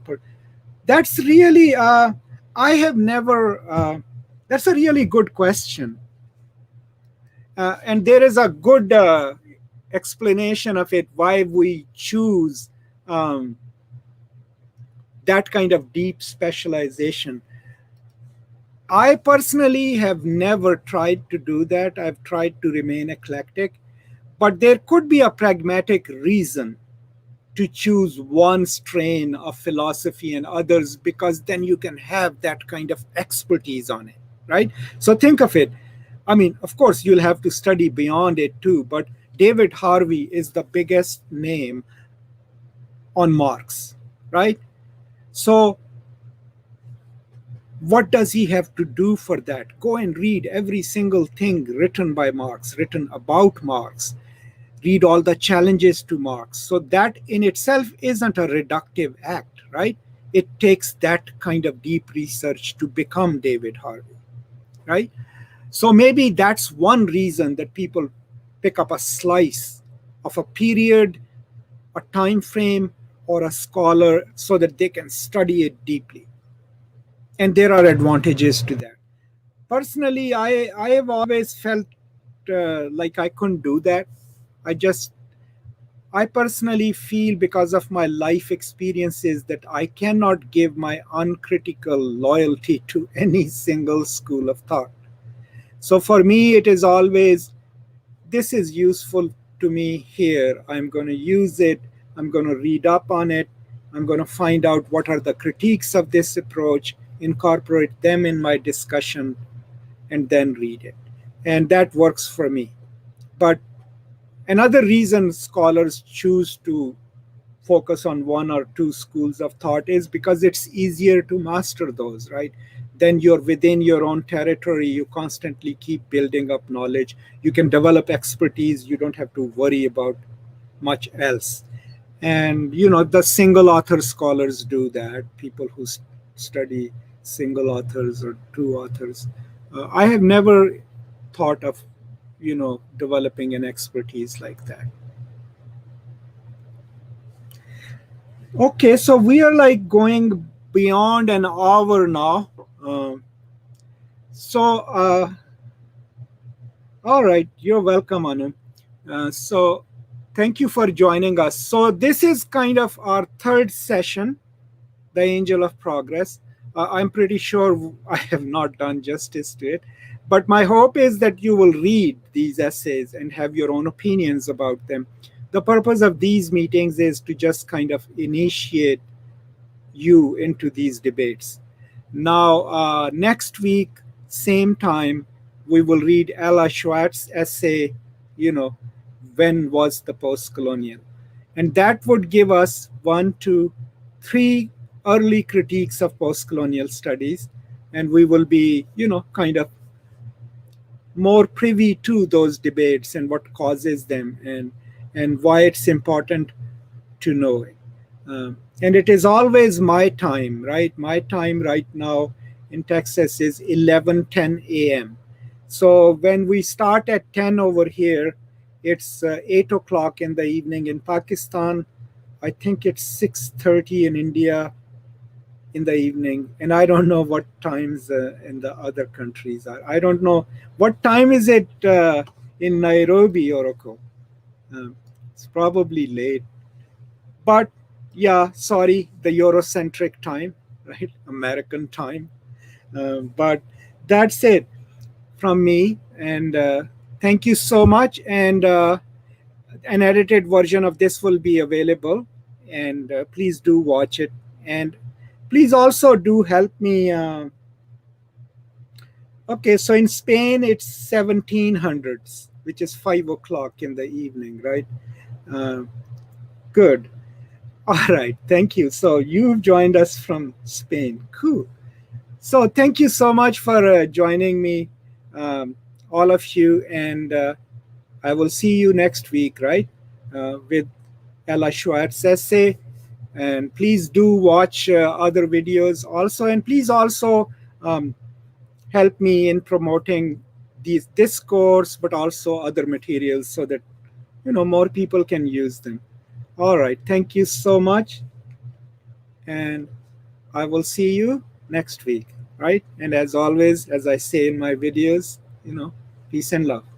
A: That's really, I have never, that's a really good question. And there is a good explanation of it, why we choose that kind of deep specialization. I personally have never tried to do that. I've tried to remain eclectic, but there could be a pragmatic reason to choose one strain of philosophy and others, because then you can have that kind of expertise on it, right? So think of it. I mean, of course, you'll have to study beyond it too, but David Harvey is the biggest name on Marx, right? So what does he have to do for that? Go and read every single thing written by Marx, written about Marx. Read all the challenges to Marx. So that in itself isn't a reductive act, right? It takes that kind of deep research to become David Harvey, right? So maybe that's one reason that people pick up a slice of a period, a time frame, or a scholar so that they can study it deeply. And there are advantages to that. Personally, I have always felt like I couldn't do that. I personally feel, because of my life experiences, that I cannot give my uncritical loyalty to any single school of thought. So for me, it is always, this is useful to me here. I'm going to use it. I'm going to read up on it. I'm going to find out what are the critiques of this approach, incorporate them in my discussion, and then read it. And that works for me. But another reason scholars choose to focus on one or two schools of thought is because it's easier to master those, right? Then you're within your own territory. You constantly keep building up knowledge. You can develop expertise. You don't have to worry about much else. And, the single author scholars do that. People who study single authors or two authors. I have never thought of, developing an expertise like that. Okay, so we are like going beyond an hour now. All right, you're welcome, Anu. So thank you for joining us. So this is kind of our third session, The Angel of Progress. I'm pretty sure I have not done justice to it, but my hope is that you will read these essays and have your own opinions about them. The purpose of these meetings is to just kind of initiate you into these debates. Now, next week, same time, we will read Ella Schwartz's essay, When Was the Postcolonial? And that would give us 1 to 3 early critiques of postcolonial studies. And we will be, kind of more privy to those debates and what causes them, and why it's important to know it. And it is always my time, right? My time right now in Texas is 11:10 a.m. So when we start at 10 over here, it's 8 o'clock in the evening. In Pakistan, I think it's 6:30. In India, in the evening. And I don't know what times in the other countries are. I don't know what time is it in Nairobi, Oroko. It's probably late. But yeah, sorry, the Eurocentric time, right? American time. But that's it from me. And thank you so much. And an edited version of this will be available. And please do watch it. And please also do help me. Okay, so in Spain, it's 1700s, which is 5 o'clock in the evening, right? Uh, good. All right, thank you. So you've joined us from Spain. Cool. So thank you so much for joining me, all of you. And I will see you next week, right? With Ella Schwartz essay. And please do watch other videos also. And please also um, help me in promoting this course, but also other materials so that more people can use them. All right, thank you so much, and I will see you next week, right? And as always, as I say in my videos, peace and love.